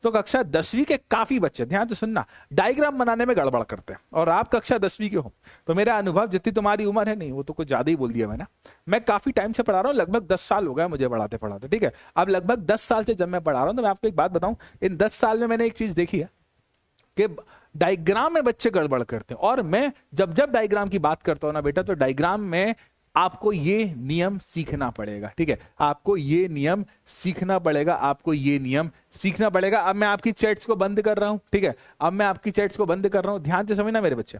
तो कक्षा 10वीं के काफी बच्चे, ध्यान से सुनना, डायग्राम बनाने में गड़बड़ करते हैं। और आप कक्षा 10वीं के हो, तो मेरा अनुभव, जितनी तुम्हारी उम्र है, नहीं वो तो कुछ ज्यादा ही बोल दिया मैंने। मैं काफी टाइम से पढ़ा रहा हूँ, लगभग 10 साल हो गया मुझे पढ़ाते पढ़ाते, ठीक है। अब लगभग 10 साल से जब मैं पढ़ा रहा हूँ, तो मैं आपको एक बात बताऊं, इन 10 साल में मैंने एक चीज देखी है कि डायग्राम में बच्चे गड़बड़ करते हैं। और मैं जब डायग्राम की बात करता हूं ना बेटा, तो डायग्राम में आपको ये नियम सीखना पड़ेगा, ठीक है। आपको ये नियम सीखना पड़ेगा, आपको ये नियम सीखना पड़ेगा। अब मैं आपकी चैट्स को बंद कर रहा हूं, ठीक है। अब मैं आपकी चैट्स को बंद कर रहा हूं, ध्यान से समझना मेरे बच्चे।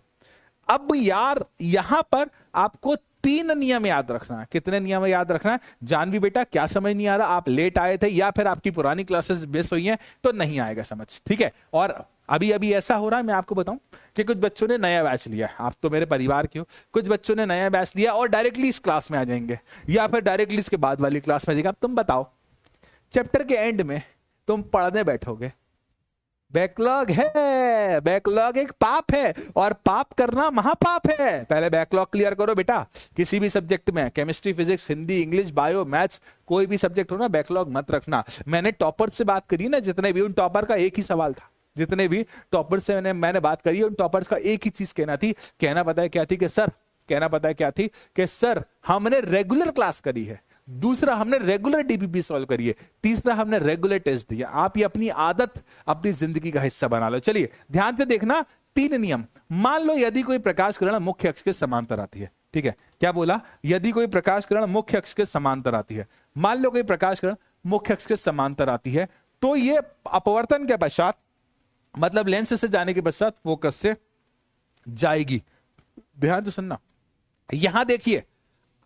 अब यार यहां पर आपको 3 नियम याद रखना है। कितने नियम याद रखना है? जानवी बेटा क्या समझ नहीं आ रहा? आप लेट आए थे या फिर आपकी पुरानी क्लासेस मिस हुई हैं तो नहीं आएगा समझ, ठीक है। और अभी अभी ऐसा हो रहा है, मैं आपको बताऊं कि कुछ बच्चों ने नया बैच लिया, आप तो मेरे परिवार के हो, कुछ बच्चों ने नया बैच लिया और डायरेक्टली इस क्लास में आ जाएंगे या फिर डायरेक्टली इसके बाद वाली क्लास में आ जाएगा। अब तुम बताओ, चैप्टर के एंड में तुम पढ़ने बैठोगे, बैकलॉग है, बैकलॉग एक पाप है और पाप करना महापाप है। पहले बैकलॉग क्लियर करो बेटा। किसी भी सब्जेक्ट में, chemistry, physics, Hindi, English, bio, maths, कोई भी सब्जेक्ट हो ना, बैकलॉग मत रखना। मैंने टॉपर से बात करी ना, जितने भी, उन टॉपर का एक ही सवाल था। जितने भी टॉपर से मैंने बात करी, उन टॉपर्स का एक ही चीज कहना थी, कहना पता है क्या थी कि सर, कहना पता है क्या थी कि सर हमने रेगुलर क्लास करी है, दूसरा हमने रेगुलर डीपीपी सॉल्व करी है, तीसरा हमने रेगुलर टेस्ट दिया। आप ये अपनी आदत, अपनी जिंदगी का हिस्सा बना लो। चलिए ध्यान से देखना, 3 नियम। मान लो यदि कोई प्रकाश किरण मुख्य अक्ष के समांतर आती है, ठीक है, क्या बोला? यदि कोई प्रकाश किरण मुख्य अक्ष के समांतर आती है, मान लो कोई प्रकाश किरण मुख्य अक्ष के समांतर आती है, तो ये अपवर्तन के पश्चात, मतलब लेंस से जाने के पश्चात फोकस से जाएगी। ध्यान से सुनना, यहां देखिए,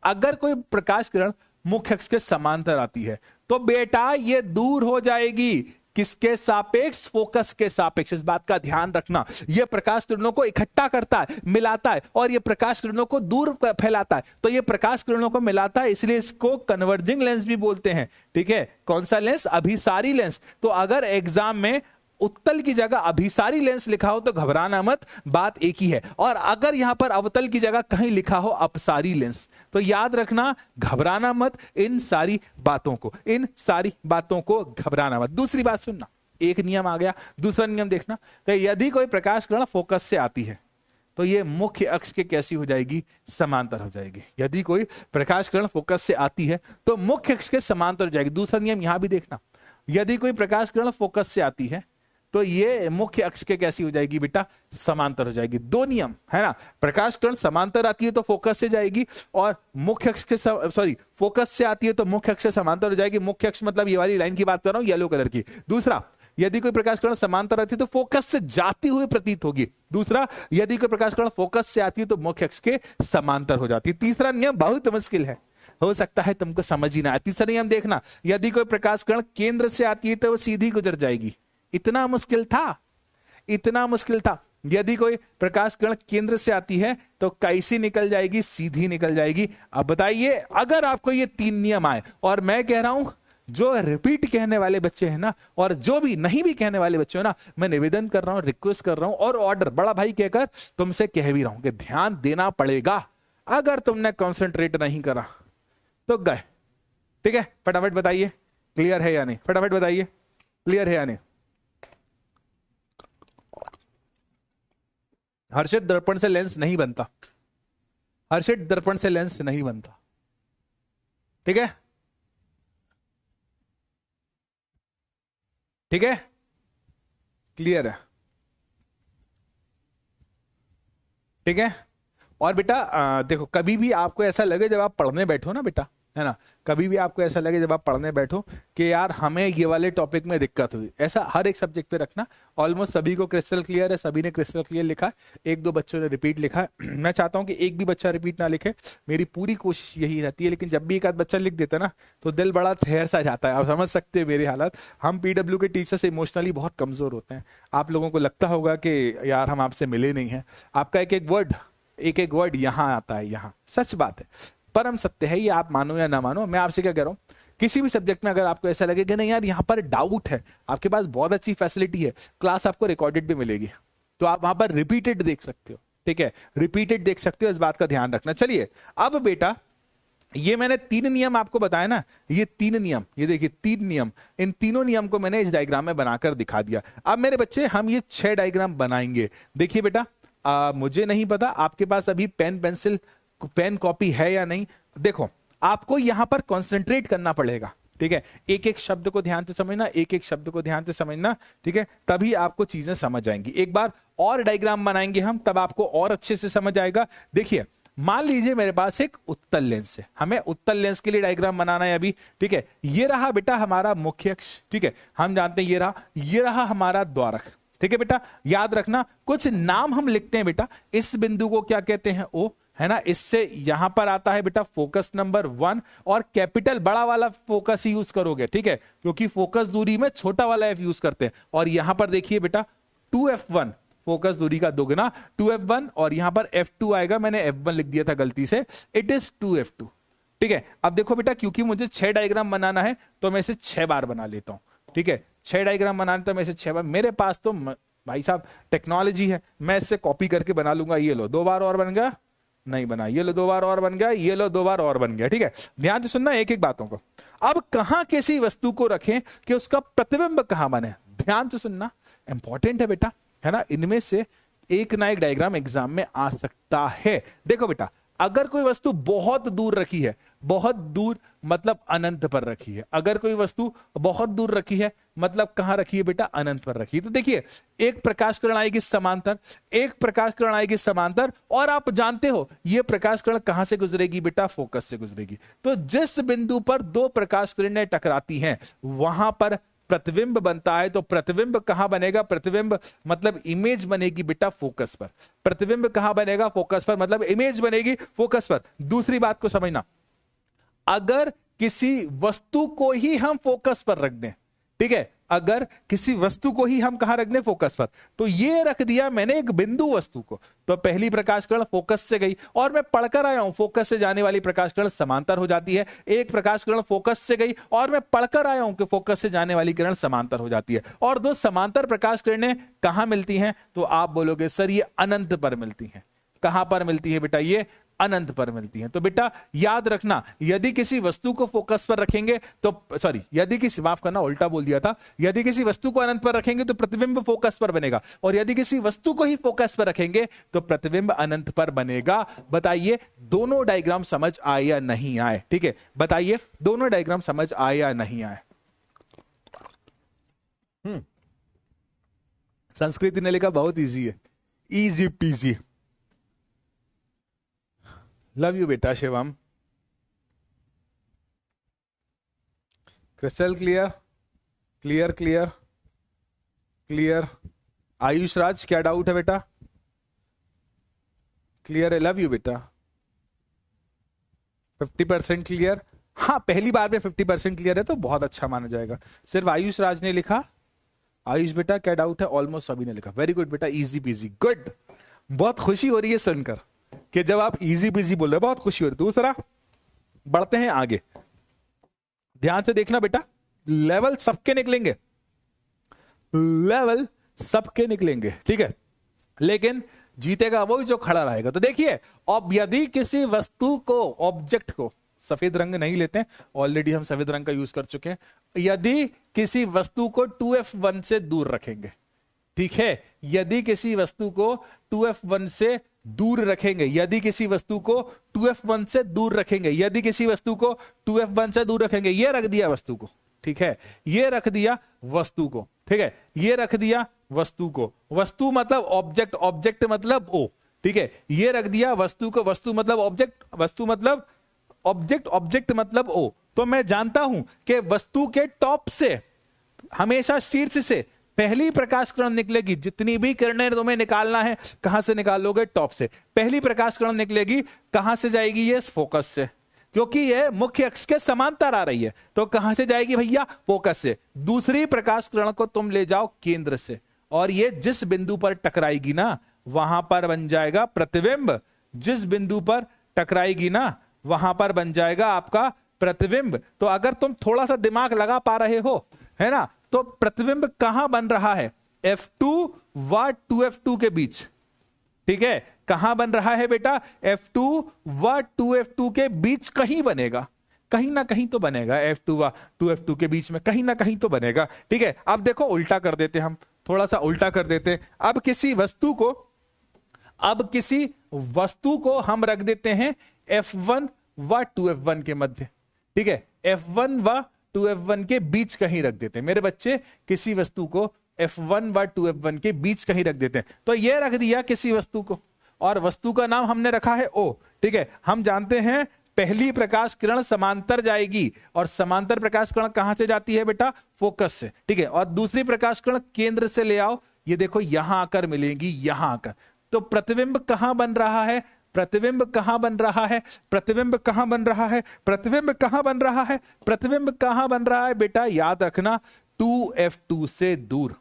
अगर कोई प्रकाश किरण मुख्य अक्ष के समांतर आती है तो बेटा ये दूर हो जाएगी। किसके सापेक्ष? फोकस के सापेक्ष। इस बात का ध्यान रखना। यह प्रकाश किरणों को इकट्ठा करता है, मिलाता है, और यह प्रकाश किरणों को दूर फैलाता है। तो यह प्रकाश किरणों को मिलाता है, इसलिए इसको कन्वर्जिंग लेंस भी बोलते हैं, ठीक है। कौन सा लेंस? अभिसारी लेंस। तो अगर एग्जाम में उत्तल की जगह अभिसारी लेंस लिखा हो तो घबराना मत, बात एक ही है। और अगर यहां पर अवतल की जगह कहीं लिखा हो अपसारी लेंस, तो याद रखना, घबराना मत इन सारी बातों को, इन सारी बातों को घबराना मत। दूसरी बात सुनना, एक नियम आ गया, दूसरा नियम देखना कि यदि कोई प्रकाश किरण फोकस से आती है तो ये मुख्य अक्ष के कैसी हो जाएगी? समांतर हो जाएगी। यदि कोई प्रकाश किरण फोकस से आती है तो मुख्य अक्ष के समांतर हो जाएगी। दूसरा नियम यहां भी देखना, यदि कोई प्रकाश किरण फोकस से आती है तो ये मुख्य अक्ष के कैसी हो जाएगी बेटा? समांतर हो जाएगी। 2 नियम है ना, प्रकाश किरण समांतर आती है तो फोकस से जाएगी, और मुख्य अक्ष के फोकस से आती है तो मुख्य अक्ष से समांतर हो जाएगी। मुख्य अक्ष मतलब ये वाली लाइन की बात कर रहा हूं, येलो कलर की। दूसरा, यदि कोई प्रकाश किरण समांतर आती है तो फोकस से जाती हुई प्रतीत होगी। दूसरा, यदि कोई प्रकाश किरण फोकस से आती है तो मुख्य अक्ष के समांतर हो जाती है। तीसरा नियम बहुत मुश्किल है, हो सकता है तुमको समझ ही ना आए। तीसरा नियम देखना, यदि कोई प्रकाश किरण केंद्र से आती है तो वो सीधी गुजर जाएगी। इतना मुश्किल था, इतना मुश्किल था। यदि कोई प्रकाश किरण केंद्र से आती है तो कैसी निकल जाएगी? सीधी निकल जाएगी। अब बताइए, अगर आपको ये 3 नियम आए, और मैं कह रहा हूं जो रिपीट कहने वाले बच्चे हैं ना, और जो भी नहीं भी कहने वाले बच्चे हैं ना, मैं निवेदन कर रहा हूं, रिक्वेस्ट कर रहा हूं, और ऑर्डर बड़ा भाई कहकर तुमसे कह भी रहा हूं कि ध्यान देना पड़ेगा। अगर तुमने कॉन्सेंट्रेट नहीं करा तो गए, ठीक है। फटाफट बताइए क्लियर है या नहीं, फटाफट बताइए क्लियर है या नहीं। हर्षित, दर्पण से लेंस नहीं बनता, हर्षित दर्पण से लेंस नहीं बनता, ठीक है, ठीक है, क्लियर है, ठीक है। और बेटा देखो, कभी भी आपको ऐसा लगे जब आप पढ़ने बैठो ना बेटा, है ना, कभी भी आपको ऐसा लगे जब आप पढ़ने बैठो कि यार हमें ये वाले टॉपिक में दिक्कत हुई, ऐसा हर एक सब्जेक्ट पे रखना। ऑलमोस्ट सभी को क्रिस्टल क्लियर है, सभी ने क्रिस्टल क्लियर लिखा है, 1-2 बच्चों ने रिपीट लिखा है। मैं चाहता हूं कि एक भी बच्चा रिपीट ना लिखे, मेरी पूरी कोशिश यही रहती है। लेकिन जब भी एक आध बच्चा लिख देता ना तो दिल बड़ा ठहर सा जाता है। आप समझ सकते हैं मेरी हालत। हम पीडब्ल्यू के टीचर्स इमोशनली बहुत कमजोर होते हैं। आप लोगों को लगता होगा कि यार हम आपसे मिले नहीं हैं, आपका एक एक वर्ड यहाँ आता है, यहाँ सच बात है, परम सत्य है ये, आप मानो या ना मानो। मैं आपसे क्या कह रहा हूं, किसी भी सब्जेक्ट में अगर आपको ऐसा लगे कि नहीं यार यहाँ पर डाउट है, आपके पास बहुत अच्छी फैसिलिटी है, क्लास आपको रिकॉर्डेड भी मिलेगी, तो आप वहां पर रिपीटेड देख सकते हो, ठीक है, रिपीटेड देख सकते हो, इस बात का ध्यान रखना। चलिए अब बेटा, ये मैंने 3 नियम आपको बताया ना, ये 3 नियम, ये देखिए 3 नियम, इन तीनों नियम को मैंने इस डायग्राम में बनाकर दिखा दिया। अब मेरे बच्चे हम ये 6 डायग्राम बनाएंगे। देखिए बेटा, मुझे नहीं पता आपके पास अभी पेन कॉपी है या नहीं। देखो, आपको यहां पर कंसंट्रेट करना पड़ेगा, ठीक है, एक एक शब्द को ध्यान से समझना, एक एक शब्द को ध्यान से समझना, ठीक है, तभी आपको चीजें समझ आएंगी। एक बार और डायग्राम बनाएंगे हम, तब आपको और अच्छे से समझ आएगा। देखिए, मान लीजिए मेरे पास एक उत्तल लेंस है, हमें उत्तल लेंस के लिए डायग्राम बनाना है अभी, ठीक है। ये रहा बेटा हमारा मुख्य अक्ष, ठीक है, हम जानते हैं ये रहा हमारा द्वारक, ठीक है बेटा, याद रखना कुछ नाम हम लिखते हैं बेटा, इस बिंदु को क्या कहते हैं, ओ, है ना, इससे यहां पर आता है बेटा फोकस नंबर 1, और कैपिटल बड़ा वाला फोकस ही यूज करोगे, ठीक है, क्योंकि फोकस दूरी में छोटा वाला एफ यूज करते हैं। और यहां पर देखिए बेटा 2f1, फोकस दूरी का दोगुना 2f1, और यहां पर f2 आएगा, मैंने f1 लिख दिया था गलती से, इट इज 2f2। ठीक है, अब देखो बेटा, क्योंकि मुझे 6 डायग्राम बनाना है तो मैं इसे 6 बार बना लेता हूं। ठीक है, 6 डायग्राम बनाना तो मैं इसे 6 बार, मेरे पास तो भाई साहब टेक्नोलॉजी है, मैं इससे कॉपी करके बना लूंगा। ये लो 2 बार और बन गया, नहीं बना, ये लो 2 बार और बन गया, ये लो 2 बार और बन गया। ठीक है, ध्यान से सुनना एक एक बातों को। अब कहां किसी वस्तु को रखें कि उसका प्रतिबिंब कहां बने, ध्यान से सुनना, इंपॉर्टेंट है बेटा, है ना, इनमें से एक ना एक डायग्राम एग्जाम में आ सकता है। देखो बेटा, अगर कोई वस्तु बहुत दूर रखी है, बहुत दूर मतलब अनंत पर रखी है, अगर कोई वस्तु बहुत दूर रखी है मतलब कहां रखी है बेटा, अनंत पर रखी है, तो देखिए एक प्रकाश किरण आएगी समांतर, एक प्रकाश किरण आएगी समांतर, और आप जानते हो यह प्रकाश किरण कहां से गुजरेगी बेटा, फोकस से गुजरेगी। तो जिस बिंदु पर 2 प्रकाश किरणें टकराती हैं वहां पर प्रतिबिंब बनता है। तो प्रतिबिंब कहां बनेगा, प्रतिबिंब मतलब इमेज बनेगी बेटा फोकस पर। प्रतिबिंब कहां बनेगा, फोकस पर, मतलब इमेज बनेगी फोकस पर। दूसरी बात को समझना, अगर किसी वस्तु को ही हम फोकस पर रख दें, ठीक है, अगर किसी वस्तु को ही हम कहां रख दें, फोकस पर, तो ये रख दिया मैंने एक बिंदु वस्तु को, तो पहली प्रकाश किरण फोकस से गई, और मैं पढ़कर आया हूं फोकस से जाने वाली प्रकाश किरण समांतर हो जाती है। एक प्रकाश किरण फोकस से गई और मैं पढ़कर आया हूं कि फोकस से जाने वाली किरण समांतर हो जाती है, और 2 समांतर प्रकाश किरणें कहां मिलती हैं, तो आप बोलोगे सर ये अनंत पर मिलती हैं। कहां पर मिलती है बेटा, ये अनंत पर मिलती हैं। तो बेटा याद रखना, यदि किसी वस्तु को फोकस पर रखेंगे तो, सॉरी, यदि किसी, माफ करना उल्टा बोल दिया था, यदि किसी वस्तु को अनंत पर रखेंगे तो प्रतिबिंब फोकस पर बनेगा, और यदि किसी वस्तु को ही फोकस पर रखेंगे तो प्रतिबिंब अनंत पर बनेगा। बताइए दोनों डायग्राम समझ आए या नहीं आए, ठीक है, बताइए दोनों डायग्राम समझ आए या नहीं आए। संस्कृति ने लिखा बहुत इजी है, इजी पीजी। लव यू बेटा Shivam. Crystal clear, clear clear clear. Ayush Raj क्या डाउट है बेटा, क्लियर है, लव यू बेटा। 50% क्लियर, हाँ पहली बार में 50% क्लियर है तो बहुत अच्छा माना जाएगा। सिर्फ आयुष राज ने लिखा, आयुष बेटा क्या डाउट है, ऑलमोस्ट सभी ने लिखा, वेरी गुड बेटा, इजी पीजी, गुड। बहुत खुशी हो रही है सुनकर कि जब आप इजी पीजी बोल रहे हो, बहुत खुशी हो रही है। दूसरा बढ़ते हैं आगे, ध्यान से देखना बेटा, लेवल सबके निकलेंगे, लेवल सबके निकलेंगे, ठीक है, लेकिन जीतेगा वही जो खड़ा रहेगा। तो देखिए, अब यदि किसी वस्तु को, ऑब्जेक्ट को, सफेद रंग नहीं लेते हैं, ऑलरेडी हम सफेद रंग का यूज कर चुके हैं, यदि किसी वस्तु को 2f1 से दूर रखेंगे, ठीक है, यदि किसी वस्तु को 2f1 से दूर रखेंगे, यदि किसी वस्तु को 2f1 से दूर रखेंगे, यदि किसी वस्तु को 2f1 से दूर रखेंगे, ये रख दिया वस्तु को, ठीक है, ये रख दिया वस्तु को, ठीक है, ये रख दिया वस्तु को, वस्तु मतलब ऑब्जेक्ट, ऑब्जेक्ट मतलब ओ, ठीक है, ये रख दिया वस्तु को, वस्तु मतलब ऑब्जेक्ट, वस्तु मतलब ऑब्जेक्ट, ऑब्जेक्ट मतलब ओ। तो मैं जानता हूं कि वस्तु के टॉप से, हमेशा शीर्ष से पहली प्रकाश किरण निकलेगी। जितनी भी किरणें तुम्हें निकालना है, कहां से निकालोगे, टॉप से। पहली प्रकाश किरण निकलेगी, कहां से जाएगी, ये फोकस से, क्योंकि ये मुख्य अक्ष के समांतर आ रही है, तो कहां से जाएगी भैया, फोकस से। दूसरी प्रकाश किरण को तुम ले जाओ केंद्र से, और ये जिस बिंदु पर टकराएगी ना वहां पर बन जाएगा प्रतिबिंब, जिस बिंदु पर टकराएगी ना वहां पर बन जाएगा आपका प्रतिबिंब। तो अगर तुम थोड़ा सा दिमाग लगा पा रहे हो, है ना, तो प्रतिबिंब कहां बन रहा है, F2 व 2F2 के बीच, ठीक है, कहां बन रहा है बेटा, F2 व 2F2 के बीच कहीं बनेगा, कहीं ना कहीं तो बनेगा, F2 व 2F2 के बीच में कहीं ना कहीं तो बनेगा, ठीक है। अब देखो उल्टा कर देते हम, थोड़ा सा उल्टा कर देते। अब किसी वस्तु को हम रख देते हैं F1 व 2F1 के मध्य, ठीक है, F1 व 2F1 के बीच कहीं रख देते हैं मेरे बच्चे, किसी वस्तु को F1 व 2F1 के बीच कहीं रख देते हैं। तो ये रख दिया किसी वस्तु को, और वस्तु का नाम हमने रखा है O, ठीक है। हम जानते हैं पहली प्रकाश किरण समांतर जाएगी, और समांतर प्रकाश किरण कहां से जाती है बेटा, फोकस से, ठीक है, और दूसरी प्रकाश किरण केंद्र से ले आओ, ये देखो यहां आकर मिलेंगी, यहां आकर। तो प्रतिबिंब कहां बन रहा है, प्रतिबिंब कहां बन रहा है, प्रतिबिंब कहां बन रहा है, प्रतिबिंब कहां बन रहा है, प्रतिबिंब कहां बन रहा है बेटा, याद रखना 2f2 से दूर।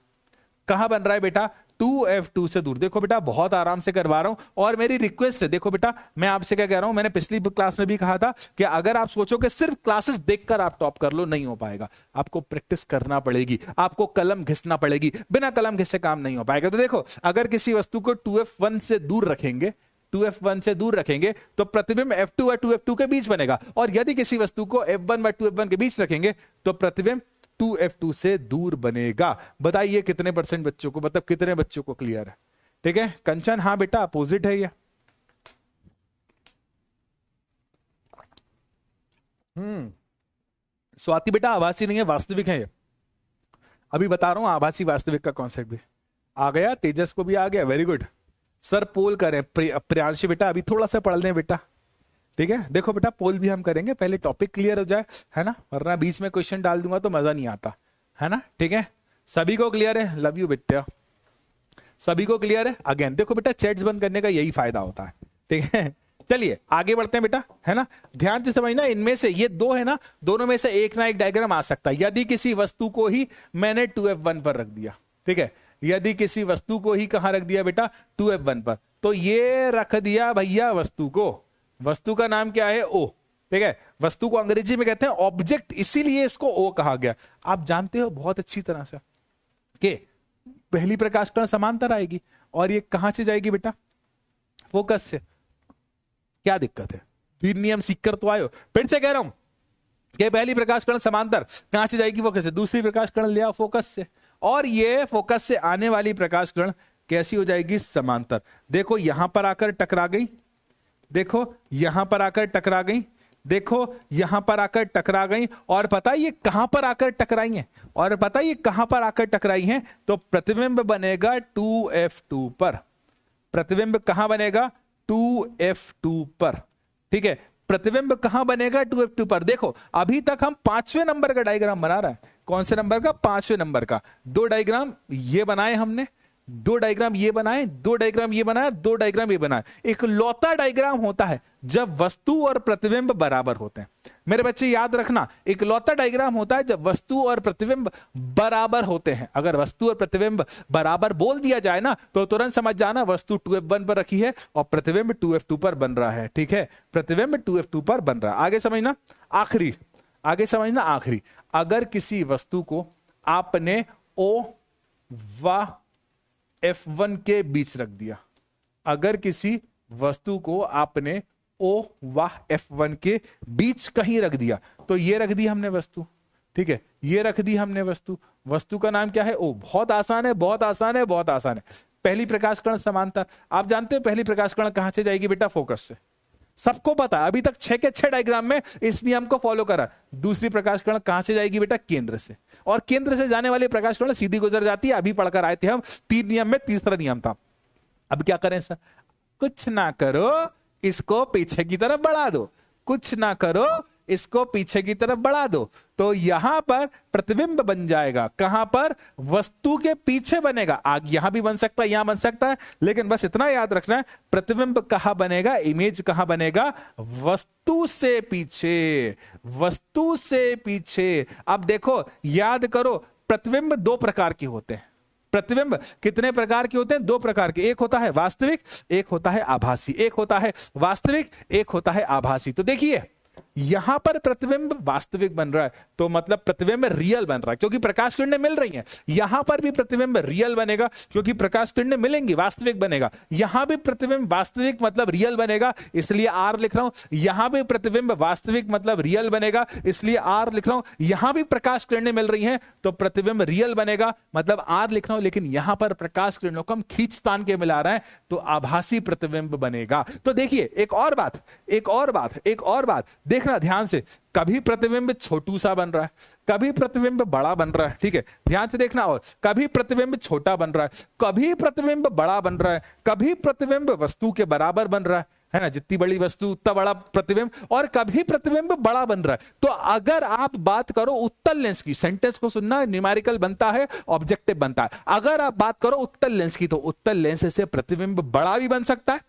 कहां बन रहा है बेटा, 2f2 से दूर। देखो बेटा बहुत आराम से करवा रहा हूं, और मेरी रिक्वेस्ट है, देखो बेटा मैं आपसे क्या कह रहा हूं, मैंने पिछली क्लास में भी कहा था कि अगर आप सोचो कि सिर्फ क्लासेस देखकर आप टॉप कर लो, नहीं हो पाएगा। आपको प्रैक्टिस करना पड़ेगी, आपको कलम घिसना पड़ेगी, बिना कलम घिसे काम नहीं हो पाएगा। तो देखो अगर किसी वस्तु को 2f1 से दूर रखेंगे, 2f1 से दूर रखेंगे तो प्रतिबिंब f2 और 2f2 के बीच बनेगा, और यदि किसी वस्तु को f1 और 2f1 के बीच रखेंगे तो प्रतिबिंब 2f2 से दूर बनेगा। बताइए कितने परसेंट बच्चों को, मतलब कितने बच्चों को क्लियर है? ठीक है कंचन, हाँ बेटा अपोजिट है ये। स्वाति बेटा आभासी नहीं है, वास्तविक है ये। अभी बता रहा हूं आभासी वास्तविक का कॉन्सेप्ट भी आ गया, तेजस को भी आ गया, वेरी गुड। सर पोल करें, प्रियांशी बेटा अभी थोड़ा सा पढ़ लें बेटा, ठीक है। देखो बेटा पोल भी हम करेंगे, पहले टॉपिक क्लियर हो जाए, है ना, वरना बीच में क्वेश्चन डाल दूंगा तो मजा नहीं आता, है ना। ठीक है सभी को क्लियर है, लव यू बेटा, सभी को क्लियर है। अगेन देखो बेटा चैट्स बंद करने का यही फायदा होता है, ठीक है। चलिए आगे बढ़ते हैं बेटा, है ना। ध्यान से समझना, इनमें से ये दो है ना, दोनों में से एक ना एक डायग्राम आ सकता है। यदि किसी वस्तु को ही मैंने 2f1 पर रख दिया, ठीक है, यदि किसी वस्तु को ही कहां रख दिया बेटा, 2f1 पर, तो ये रख दिया भैया वस्तु को, वस्तु का नाम क्या है, ओ, ठीक है। वस्तु को अंग्रेजी में कहते हैं ऑब्जेक्ट, इसीलिए इसको ओ कहा गया। आप जानते हो बहुत अच्छी तरह से कि पहली प्रकाश कण समांतर आएगी, और ये कहां से जाएगी बेटा, फोकस से। क्या दिक्कत है, तीन नियम सीखकर तो आयो। फिर से कह रहा हूं कि पहली प्रकाश कण समांतर कहां से जाएगी, फोकस से। दूसरी प्रकाश कण ले आओ फोकस से, और ये फोकस से आने वाली प्रकाश कण कैसी हो जाएगी, समांतर। देखो यहां पर आकर टकरा गई, देखो यहां पर आकर टकरा गई, देखो यहां पर आकर टकरा गई, और पता है ये कहां पर आकर टकराई हैं, और पता है ये कहां पर आकर टकराई हैं, तो प्रतिबिंब बनेगा 2f2 पर। प्रतिबिंब कहां बनेगा, 2f2 पर, ठीक है। प्रतिबिंब कहां बनेगा, 2f2 पर। देखो अभी तक हम 5वें नंबर का डायग्राम बना रहा है। कौन से नंबर का, 5वें नंबर का। दो डायग्राम ये बनाए हमने, दो डायग्राम ये बनाए, दो डायग्राम ये बनाया, दो डायग्राम ये बनाया। एक लौता डायग्राम होता है जब वस्तु और प्रतिबिंब बराबर होते हैं। मेरे बच्चे याद रखना, एक लौता डायग्राम होता है जब वस्तु और प्रतिबिंब बराबर होते हैं। अगर वस्तु और प्रतिबिंब बराबर बोल दिया जाए ना, तो तुरंत समझ जाना वस्तु 2f1 पर रखी है और प्रतिबिंब 2f2 पर बन रहा है, ठीक है। प्रतिबिंब 2f2 पर बन रहा है। आगे समझना, आखिरी, आगे समझना आखिरी। अगर किसी वस्तु को आपने ओ व f1 के बीच रख दिया, अगर किसी वस्तु को आपने O व f1 के बीच कहीं रख दिया, तो ये रख दी हमने वस्तु, ठीक है, ये रख दी हमने वस्तु। वस्तु का नाम क्या है, O। बहुत आसान है, बहुत आसान है, बहुत आसान है। पहली प्रकाश कण समांतर, आप जानते हो पहली प्रकाश कण कहां से जाएगी बेटा, फोकस से। सबको पता है, अभी तक 6 के 6 डायग्राम में इस नियम को फॉलो करा। दूसरी प्रकाश कण कहां से जाएगी बेटा, केंद्र से, और केंद्र से जाने वाली प्रकाश कण सीधी गुजर जाती है। अभी पढ़कर आए थे हम 3 नियम में, तीसरा नियम था। अब क्या करें सर, कुछ ना करो, इसको पीछे की तरफ बढ़ा दो, कुछ ना करो, इसको पीछे की तरफ बढ़ा दो, तो यहां पर प्रतिबिंब बन जाएगा। कहां पर, वस्तु के पीछे बनेगा। आगे यहां भी बन सकता है, यहां बन सकता है, लेकिन बस इतना याद रखना है, प्रतिबिंब कहां बनेगा, इमेज कहां बनेगा, वस्तु से पीछे, वस्तु से पीछे। अब देखो याद करो, प्रतिबिंब 2 प्रकार के होते हैं। प्रतिबिंब कितने प्रकार के होते हैं, 2 प्रकार के। एक होता है वास्तविक, एक होता है आभासी। एक होता है वास्तविक, एक होता है आभासी। तो देखिए यहां पर प्रतिबिंब वास्तविक बन रहा है, तो मतलब प्रतिबिंब रियल बन रहा है, क्योंकि प्रकाश किरणें मिल रही हैं। यहां पर भी प्रतिबिंब रियल बनेगा, क्योंकि प्रकाश किरणें मिलेंगी, वास्तविक बनेगा। यहां भी प्रतिबिंब वास्तविक मतलब रियल बनेगा, इसलिए आर लिख रहा हूं। यहां भी प्रतिबिंब वास्तविक मतलब रियल बनेगा, इसलिए आर लिख रहा हूं। यहां भी प्रकाश किरणें मिल रही हैं, तो प्रतिबिंब रियल बनेगा, मतलब आर लिख रहा हूं। लेकिन यहां पर प्रकाश किरणों को हम खींचतान के मिला रहे हैं, तो आभासी प्रतिबिंब बनेगा। तो देखिए एक और बात, एक और बात, एक और बात देखना ध्यान से, कभी प्रतिबिंब छोटू सा बन रहा है, कभी प्रतिबिंब बड़ा बन रहा है, ठीक है, ध्यान से देखना। और कभी प्रतिबिंब छोटा बन रहा है, कभी प्रतिबिंब बड़ा बन रहा है, कभी प्रतिबिंब वस्तु के बराबर बन रहा है ना, जितनी बड़ी वस्तु उतना बड़ा प्रतिबिंब, और कभी प्रतिबिंब बड़ा बन रहा है। तो अगर आप बात करो उत्तल लेंस की, सेंटेंस को सुनना, न्यूमेरिकल बनता है, ऑब्जेक्टिव बनता है। अगर आप बात करो उत्तल लेंस की, तो उत्तल लेंस से प्रतिबिंब बड़ा भी बन सकता है,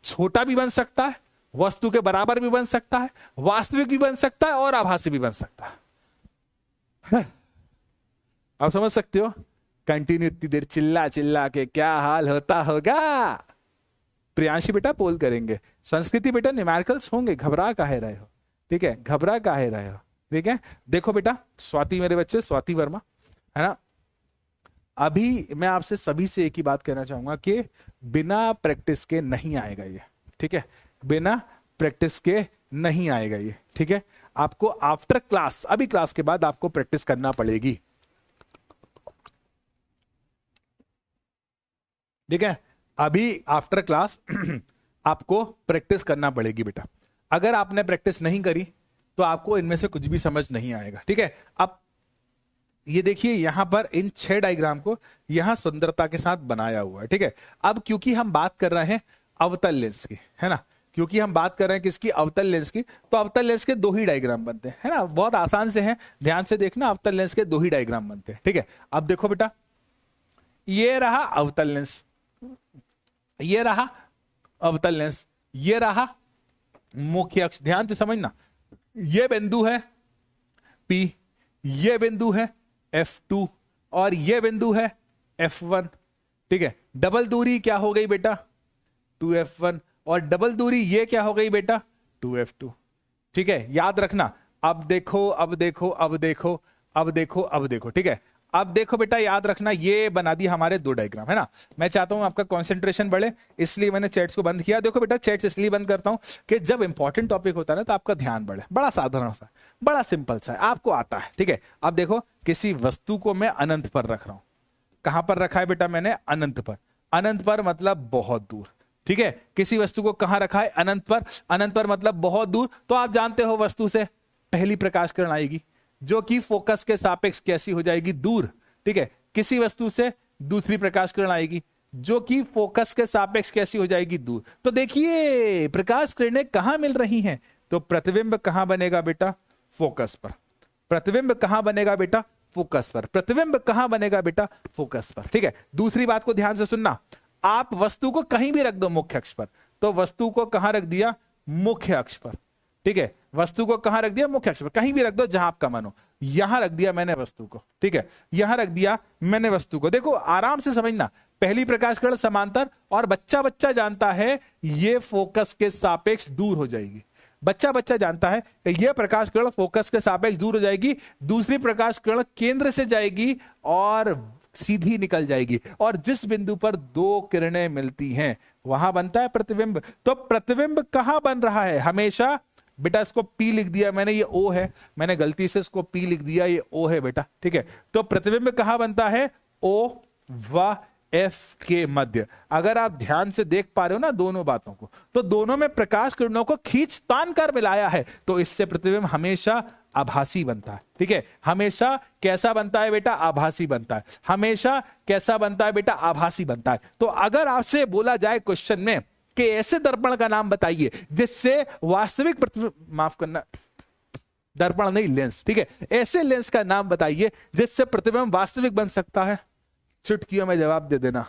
छोटा भी बन सकता है, वस्तु के बराबर भी बन सकता है, वास्तविक भी बन सकता है, और आभासी भी बन सकता है। आप समझ सकते हो? कंटिन्यू इतनी देर चिल्ला चिल्ला के क्या हाल होता होगा। प्रियांशी बेटा पोल करेंगे, संस्कृति बेटा न्यूमेरिकल्स होंगे, घबरा काहे रहे हो? ठीक है, घबरा काहे रहे हो? ठीक है, देखो बेटा, स्वाति मेरे बच्चे, स्वाति वर्मा, है ना, अभी मैं आपसे सभी से एक ही बात कहना चाहूंगा कि बिना प्रैक्टिस के नहीं आएगा ये। ठीक है, बिना प्रैक्टिस के नहीं आएगा ये। ठीक है, आपको आफ्टर क्लास, अभी क्लास के बाद आपको प्रैक्टिस करना पड़ेगी। ठीक है, अभी आफ्टर क्लास आपको प्रैक्टिस करना पड़ेगी बेटा। अगर आपने प्रैक्टिस नहीं करी तो आपको इनमें से कुछ भी समझ नहीं आएगा। ठीक है, अब ये देखिए यहां पर इन 6 डायग्राम को यहां सुंदरता के साथ बनाया हुआ है। ठीक है, अब क्योंकि हम बात कर रहे हैं अवतल लेंस की, है ना, क्योंकि हम बात कर रहे हैं किसकी, अवतल लेंस की, तो अवतल लेंस के 2 ही डायग्राम बनते हैं, है ना, बहुत आसान से हैं, ध्यान से देखना, अवतल लेंस के 2 ही डायग्राम बनते हैं। ठीक है, अब देखो बेटा, ये रहा अवतल लेंस, ये रहा अवतल लेंस, ये रहा मुख्य अक्ष। ध्यान से समझना, ये बिंदु है P, ये बिंदु है F2 और ये बिंदु है F1। ठीक है, डबल दूरी क्या हो गई बेटा, 2F1, और डबल दूरी ये क्या हो गई बेटा, 2F2। ठीक है, याद रखना। अब देखो, अब देखो, अब देखो, अब देखो, अब देखो। ठीक है, अब देखो बेटा, याद रखना, ये बना दी हमारे 2 डायग्राम, है ना। मैं चाहता हूं आपका कंसंट्रेशन बढ़े, इसलिए मैंने चैट्स को बंद किया। देखो बेटा, चैट्स इसलिए बंद करता हूं कि जब इंपॉर्टेंट टॉपिक होता है ना तो आपका ध्यान बढ़े। बड़ा साधारण सा, बड़ा सिंपल सा है, आपको आता है। ठीक है, अब देखो, किसी वस्तु को मैं अनंत पर रख रहा हूं। कहां पर रखा है बेटा मैंने, अनंत पर। अनंत पर मतलब बहुत दूर। ठीक है, किसी वस्तु को कहां रखा है, अनंत पर। अनंत पर मतलब बहुत दूर। तो आप जानते हो वस्तु से पहली प्रकाश किरण आएगी जो कि फोकस के सापेक्ष कैसी हो जाएगी, दूर। ठीक है, किसी वस्तु से दूसरी प्रकाश किरण आएगी जो कि फोकस के सापेक्ष कैसी हो जाएगी, दूर। तो देखिए प्रकाश किरणें कहां मिल रही हैं, तो प्रतिबिंब कहां बनेगा बेटा, फोकस पर। प्रतिबिंब कहां बनेगा बेटा, फोकस पर। प्रतिबिंब कहां बनेगा बेटा, फोकस पर। ठीक है, दूसरी बात को ध्यान से सुनना, आप वस्तु को कहीं भी रख दो मुख्य अक्ष पर, तो वस्तु को कहां रख दिया, मुख्य अक्ष पर। ठीक है, वस्तु को कहां रख दिया, मुख्य अक्ष पर। कहीं भी रख दो जहां आपका मन हो। यहां रख दिया मैंने वस्तु को। ठीक है, यहां रख दिया मैंने वस्तु को। देखो आराम से समझना, पहली प्रकाश किरण समांतर, और बच्चा बच्चा जानता है ये फोकस के सापेक्ष दूर हो जाएगी। बच्चा बच्चा जानता है कि यह प्रकाश किरण फोकस के सापेक्ष दूर हो जाएगी। दूसरी प्रकाश किरण केंद्र से जाएगी और सीधी निकल जाएगी, और जिस बिंदु पर 2 किरणें मिलती हैं वहां बनता है प्रतिबिंब। तो प्रतिबिंब कहां बन रहा है, हमेशा बेटा, इसको P लिख दिया मैंने, ये O है, मैंने गलती से इसको P लिख दिया, ये O है बेटा। ठीक है, तो प्रतिबिंब कहां बनता है, O व F के मध्य। अगर आप ध्यान से देख पा रहे हो ना दोनों बातों को, तो दोनों में प्रकाश किरणों को खींच तान कर मिलाया है, तो इससे प्रतिबिंब हमेशा आभासी बनता है। ठीक है, हमेशा कैसा बनता है बेटा, आभासी बनता है। हमेशा कैसा बनता है बेटा, आभासी बनता है। तो अगर आपसे बोला जाए क्वेश्चन में कि ऐसे दर्पण का नाम बताइए जिससे वास्तविक माफ करना, दर्पण नहीं, लेंस। ठीक है, ऐसे लेंस का नाम बताइए जिससे प्रतिबिंब वास्तविक बन सकता है, चुटकियों में जवाब दे देना,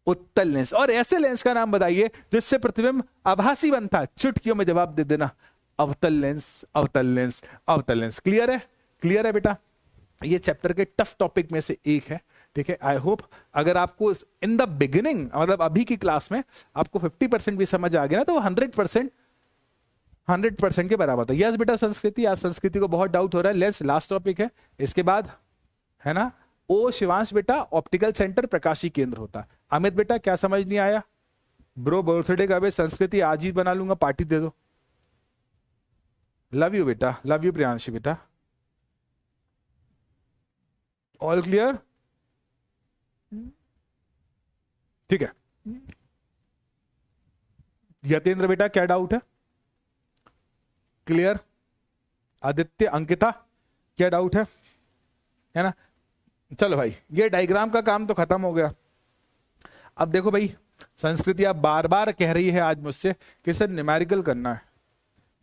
उत्तल लेंस। और ऐसे लेंस का नाम बताइए जिससे प्रतिबिंब आभासी बनता है, चुटकियों में जवाब दे देना, अवतल लेंस, अवतल लेंस, अवतल लेंस। क्लियर है, क्लियर है बेटा। ये चैप्टर के टफ टॉपिक में से एक है। ठीक है, आई होप अगर आपको इन द बिगिनिंग, मतलब अभी की क्लास में आपको 50% भी समझ आ गया ना, तो 100% के बराबर था। यस बेटा, संस्कृति, आज संस्कृति को बहुत डाउट हो रहा है। लेट्स, लास्ट टॉपिक है, इसके बाद है ना। ओ शिवांश बेटा, ऑप्टिकल सेंटर प्रकाशी केंद्र होता है। अमित बेटा क्या समझ नहीं आया, ब्रो बर्थडे का भाई संस्कृति आज ही बना लूंगा, पार्टी दे दो। लव यू बेटा, लव यू प्रियांशी बेटा। ऑल क्लियर, ठीक है। यतेंद्र बेटा क्या डाउट है, क्लियर। आदित्य, अंकिता क्या डाउट है ना। चलो भाई, ये डायग्राम का काम तो खत्म हो गया। अब देखो भाई, संस्कृति आप बार बार कह रही है आज मुझसे कि सर न्यूमेरिकल करना है।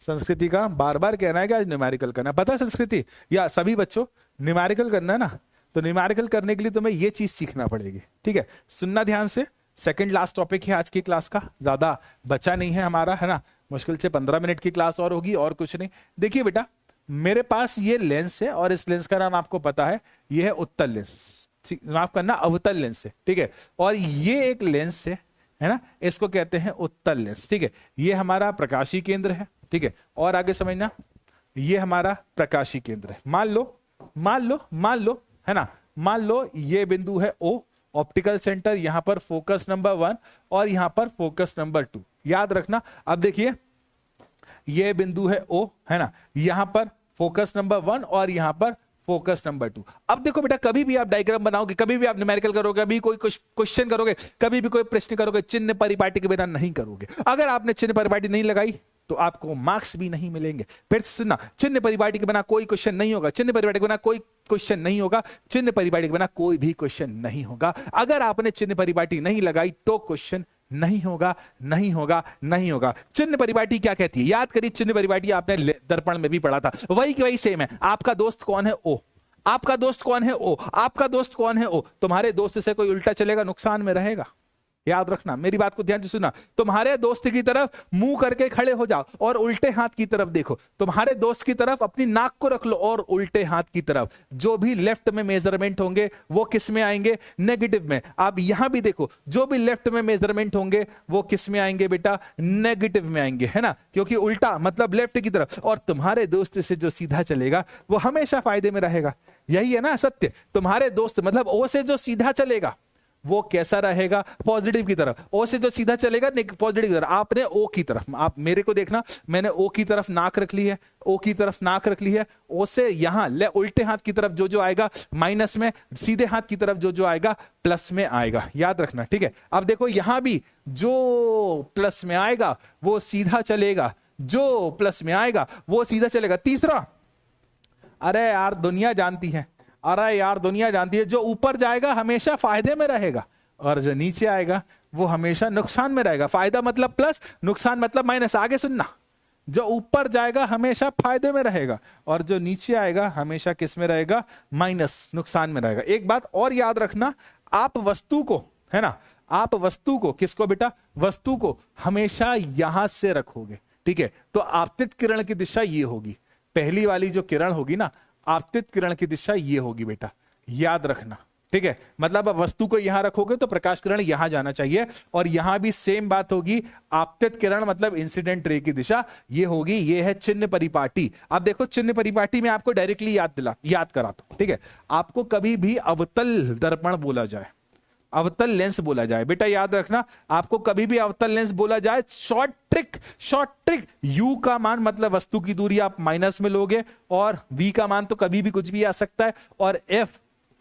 संस्कृति का बार बार कहना है कि आज न्यूमेरिकल करना है। पता है संस्कृति या सभी बच्चों, न्यूमेरिकल करना है ना, तो न्यूमेरिकल करने के लिए तुम्हें ये चीज सीखना पड़ेगी। ठीक है, सुनना ध्यान से। सेकंड लास्ट टॉपिक है आज की क्लास का, ज्यादा बचा नहीं है हमारा, है ना। मुश्किल से 15 मिनट की क्लास और होगी और कुछ नहीं। देखिए बेटा, मेरे पास ये लेंस है और इस लेंस का नाम आपको पता है, ये है उत्तल लेंस, माफ करना अवतल लेंस है। ठीक है, और ये एक लेंस है ना, इसको कहते हैं उत्तल लेंस। ठीक है, ये हमारा प्रकाशीय केंद्र है। ठीक है, और आगे समझना, ये हमारा प्रकाशीय केंद्र है। मान लो है ना, मान लो ये बिंदु है O, ऑप्टिकल सेंटर, यहां पर फोकस नंबर 1 और यहां पर फोकस नंबर 2, याद रखना। अब देखिए ये बिंदु है O, है ना, यहां पर फोकस नंबर 1 और यहां पर फोकस नंबर 2। अब देखो बेटा, कभी भी आप डायग्राम बनाओगे, कभी भी आप न्यूमेरिकल करोगे, कभी कोई क्वेश्चन करोगे, कभी भी कोई प्रश्न करोगे, चिन्ह परिपाटी के बिना नहीं करोगे। अगर आपने चिन्ह परिपाटी नहीं लगाई तो आपको मार्क्स भी नहीं मिलेंगे। फिर सुनना, चिन्ह परिपाटी के बिना कोई क्वेश्चन नहीं होगा, चिन्ह परिपाटी के बिना कोई क्वेश्चन नहीं होगा, चिन्ह परिपाटी के बिना कोई भी क्वेश्चन नहीं होगा। अगर आपने चिन्ह परिपाटी नहीं लगाई तो क्वेश्चन नहीं होगा, नहीं होगा, नहीं होगा। चिन्ह परिपाटी क्या कहती है, याद करिए, चिन्ह परिपाटी आपने दर्पण में भी पढ़ा था, वही की वही सेम है। आपका दोस्त कौन है? O। आपका दोस्त कौन है? O। आपका दोस्त कौन है? O। तुम्हारे दोस्त से कोई उल्टा चलेगा, नुकसान में रहेगा। याद रखना, मेरी बात को ध्यान से सुनना। तुम्हारे दोस्त की तरफ मुंह करके खड़े हो जाओ और उल्टे हाथ की तरफ देखो। तुम्हारे दोस्त की तरफ अपनी नाक को रख लो और उल्टे हाथ की तरफ। जो भी लेफ्ट में मेजरमेंट होंगे वो किस में आएंगे? नेगेटिव में। अब यहां भी देखो, जो भी लेफ्ट में मेजरमेंट होंगे वो किस में आएंगे बेटा? नेगेटिव में आएंगे, है ना, क्योंकि उल्टा मतलब लेफ्ट की तरफ। और तुम्हारे दोस्त से जो सीधा चलेगा वो हमेशा फायदे में रहेगा। यही है ना सत्य। तुम्हारे दोस्त मतलब O से जो सीधा चलेगा वो कैसा रहेगा? पॉजिटिव की तरफ। O से जो सीधा चलेगा पॉजिटिव की तरफ। आपने O की तरफ, आप मेरे को देखना, मैंने O की तरफ नाक रख ली है, O की तरफ नाक रख ली है। O से यहां उल्टे हाथ की तरफ जो आएगा माइनस में, सीधे हाथ की तरफ जो आएगा प्लस में आएगा। याद रखना, ठीक है। अब देखो यहां भी जो प्लस में आएगा वो सीधा चलेगा, जो प्लस में आएगा वो सीधा चलेगा। तीसरा, अरे यार दुनिया जानती है, जो ऊपर जाएगा हमेशा फायदे में रहेगा और जो नीचे आएगा वो हमेशा नुकसान में रहेगा। फायदा मतलब प्लस, नुकसान मतलब माइनस। आगे सुनना, जो ऊपर जाएगा हमेशा फायदे में रहेगा और जो नीचे आएगा हमेशा किस में रहेगा? माइनस, नुकसान में रहेगा। एक बात और याद रखना, आप वस्तु को, है ना, आप वस्तु को, किसको बेटा? वस्तु को हमेशा यहां से रखोगे। ठीक है, तो आपतित किरण की दिशा ये होगी। पहली वाली जो किरण होगी ना, आपतित किरण की दिशा ये होगी बेटा, याद रखना। ठीक है, मतलब अब वस्तु को यहां रखोगे तो प्रकाश किरण यहां जाना चाहिए और यहां भी सेम बात होगी। आपतित किरण मतलब इंसिडेंट रे की दिशा ये होगी। ये है चिन्ह परिपाटी। अब देखो, चिन्ह परिपाटी में आपको डायरेक्टली याद कराता हूं। ठीक है, आपको कभी भी अवतल दर्पण बोला जाए, अवतल लेंस बोला जाए, बेटा याद रखना, आपको कभी भी अवतल लेंस बोला जाए, शॉर्ट ट्रिक, U का मान मतलब वस्तु की दूरी आप माइनस में लोगे और V का मान तो कभी भी कुछ भी आ सकता है और F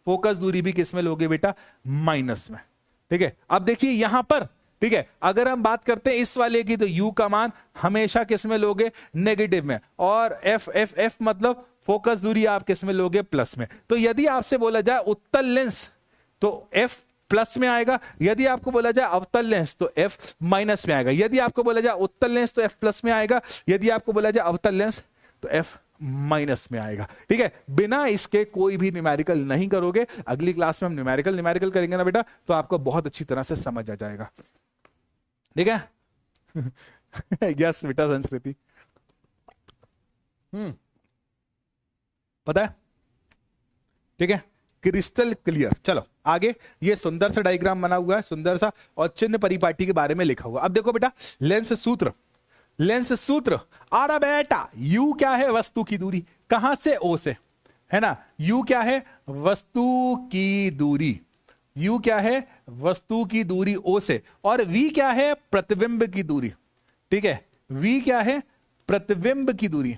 फोकस दूरी भी किस में लोगे बेटा? माइनस में। ठीक है, अब देखिए यहां पर, ठीक है, अगर हम बात करते हैं इस वाले की तो U का मान हमेशा किस में लोगे? नेगेटिव में। और F मतलब फोकस दूरी आप किस में लोगे? प्लस में। तो यदि आपसे बोला जाए उत्तल लेंस तो F प्लस में आएगा, यदि आपको बोला जाए अवतल लेंस तो F माइनस में आएगा। यदि आपको बोला जाए उत्तल लेंस तो F प्लस में आएगा, यदि आपको बोला जाए अवतल लेंस तो F माइनस में आएगा। ठीक है, बिना इसके कोई भी न्यूमेरिकल नहीं करोगे। अगली क्लास में हम न्यूमेरिकल करेंगे ना बेटा, तो आपको बहुत अच्छी तरह से समझ आ जाएगा। ठीक है यस बेटा, संस्कृति पता है, ठीक है, क्रिस्टल क्लियर। चलो आगे, ये सुंदर सा डायग्राम बना हुआ है, सुंदर सा, और चिन्ह परिपाटी के बारे में लिखा हुआ। अब देखो बेटा, लेंस सूत्र आ रहा बेटा। U क्या है? वस्तु की दूरी। कहां से? O से, है ना। U क्या है? वस्तु की दूरी। U क्या है? वस्तु की दूरी O से। और V क्या है? प्रतिबिंब की दूरी। ठीक है, V क्या है? प्रतिबिंब की दूरी।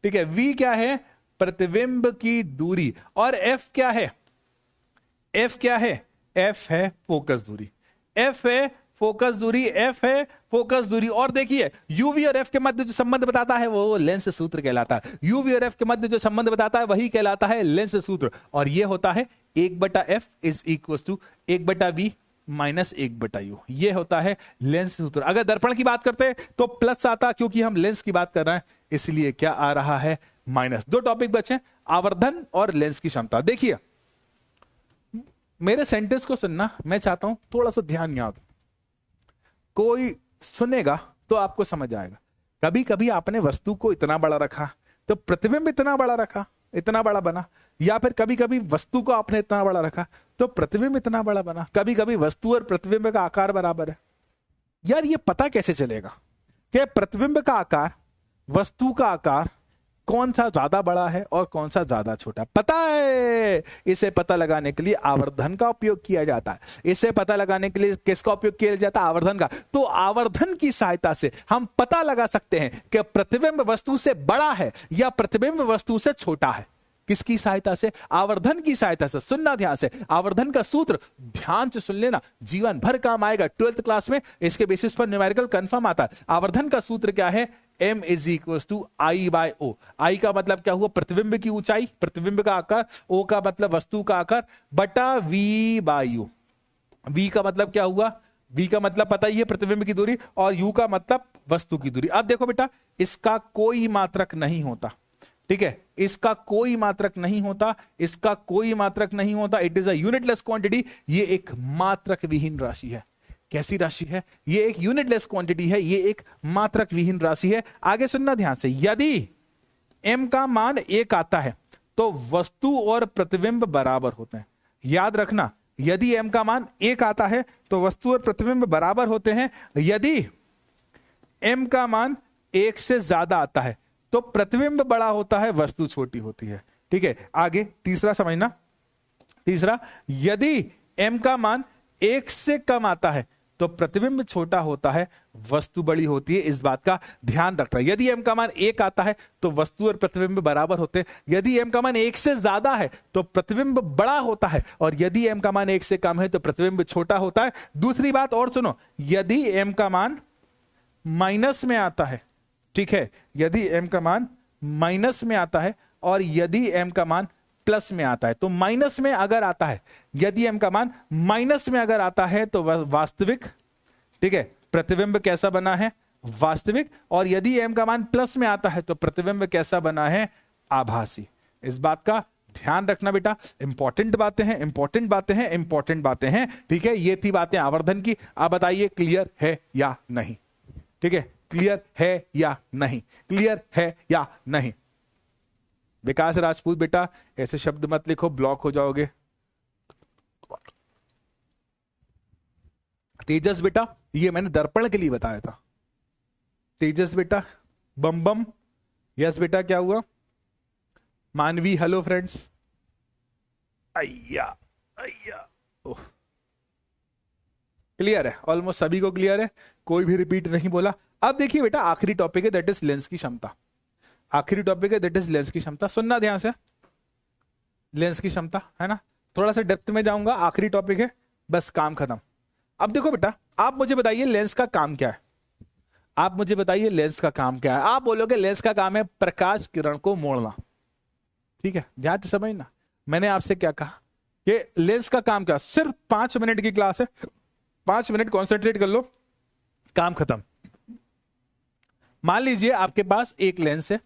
ठीक है, V क्या है? प्रतिबिंब की दूरी। और F क्या है? F क्या है? F है फोकस दूरी। F है फोकस दूरी, F है फोकस दूरी। और देखिए, UV और F के मध्य जो संबंध बताता है वो लेंस सूत्र कहलाता है। UV और F के मध्य जो संबंध बताता है वही कहलाता है लेंस सूत्र। और ये होता है 1/F is equal to 1/V -1/u, ये होता है लेंस सूत्र। अगर दर्पण की बात करते तो प्लस आता, क्योंकि हम लेंस की बात कर रहे हैं, इसलिए क्या आ रहा है माइनस। दो टॉपिक बचे, आवर्धन और लेंस की क्षमता। देखिए मेरे सेंटेंस को सुनना, मैं चाहता हूं थोड़ा सा ध्यान याद, कोई सुनेगा तो आपको समझ आएगा। कभी कभी आपने वस्तु को इतना बड़ा रखा तो प्रतिबिंब इतना बड़ा रखा, इतना बड़ा बना, या फिर कभी कभी वस्तु को आपने इतना बड़ा रखा तो प्रतिबिंब इतना बड़ा बना। कभी कभी वस्तु और प्रतिबिंब का आकार बराबर है। यार ये पता कैसे चलेगा कि प्रतिबिंब का आकार, वस्तु का आकार कौन सा ज्यादा बड़ा है और कौन सा ज्यादा छोटा? पता है। इसे पता लगाने के लिए आवर्धन का उपयोग किया जाता है। इसे पता लगाने के लिए किसका उपयोग किया जाता है? आवर्धन का। तो आवर्धन की सहायता से हम पता लगा सकते हैं कि प्रतिबिंब वस्तु से बड़ा है या प्रतिबिंब वस्तु से छोटा है। किसकी सहायता से? आवर्धन की सहायता से। सुनना ध्यान से, आवर्धन का सूत्र ध्यान से सुन लेना, जीवन भर काम आएगा। 12th क्लास में इसके बेसिस पर न्यूमेरिकल कंफर्म आता है। आवर्धन का सूत्र क्या है? m = I/O। I का मतलब क्या हुआ? प्रतिबिंब की ऊंचाई, प्रतिबिंब का आकार, O का मतलब वस्तु का आकार, बटा V/U। V का मतलब क्या हुआ? V का मतलब पता ही है, प्रतिबिंब की दूरी, और U का मतलब वस्तु की दूरी। अब देखो बेटा, इसका कोई मात्रक नहीं होता, ठीक है, इसका कोई मात्रक नहीं होता, इसका कोई मात्रक नहीं होता। It is a unitless quantity. ये एक मात्रक विहीन राशि है। कैसी राशि है? ये एक यूनिटलेस क्वांटिटी है, ये एक मात्रक विहीन राशि है। आगे सुनना ध्यान से, यदि m का मान 1 आता है तो वस्तु और प्रतिबिंब बराबर होते हैं। याद रखना, यदि m का मान 1 आता है तो वस्तु और प्रतिबिंब बराबर होते हैं। यदि m का मान 1 से ज्यादा आता है तो प्रतिबिंब बड़ा होता है, वस्तु छोटी होती है। ठीक है, आगे तीसरा समझना। तीसरा, यदि m का मान 1 से कम आता है तो प्रतिबिंब छोटा होता है, वस्तु बड़ी होती है। इस बात का ध्यान रखना। यदि m का मान 1 आता है तो वस्तु और प्रतिबिंब बराबर होते हैं। यदि m का मान 1 से ज्यादा है तो प्रतिबिंब बड़ा होता है, और यदि m का मान 1 से कम है तो प्रतिबिंब छोटा होता है। दूसरी बात और सुनो, यदि m का मान माइनस में आता है, ठीक है, यदि m का मान माइनस में आता है और यदि m का मान प्लस में आता है, तो माइनस में अगर आता है, यदि m का मान माइनस में अगर आता है तो वास्तविक, ठीक है, प्रतिबिंब कैसा बना है? वास्तविक। और यदि m का मान प्लस में आता है तो प्रतिबिंब कैसा बना है? आभासी। इस बात का ध्यान रखना बेटा। इंपॉर्टेंट बातें हैं, इंपॉर्टेंट बातें हैं, इंपॉर्टेंट बातें हैं। ठीक है, ये थी बातें आवर्धन की। आप बताइए क्लियर है या नहीं? ठीक है, क्लियर है या नहीं? क्लियर है या नहीं? विकास राजपूत बेटा ऐसे शब्द मत लिखो, ब्लॉक हो जाओगे। तेजस बेटा, ये मैंने दर्पण के लिए बताया था। तेजस बेटा, बम बम। यस बेटा, क्या हुआ? मानवी, हेलो फ्रेंड्स। अय्या अय्या, क्लियर है? ऑलमोस्ट सभी को क्लियर है, कोई भी रिपीट नहीं बोला। अब देखिए बेटा, आखिरी टॉपिक है, दैट इज लेंस की क्षमता। आखिरी टॉपिक है, दैट इज लेंस की क्षमता। सुनना ध्यान से, लेंस की क्षमता है ना, थोड़ा सा डेप्थ में जाऊंगा। आखिरी टॉपिक है, बस काम खत्म। अब देखो बेटा, आप मुझे बताइए लेंस का काम क्या है? आप मुझे बताइए लेंस का काम क्या है? आप बोलोगे लेंस का काम है प्रकाश किरण को मोड़ना। ठीक है, ध्यान से समझना। मैंने आपसे क्या कहा कि लेंस का काम क्या? सिर्फ 5 मिनट की क्लास है, 5 मिनट कॉन्सेंट्रेट कर लो, काम खत्म। मान लीजिए आपके पास एक लेंस है,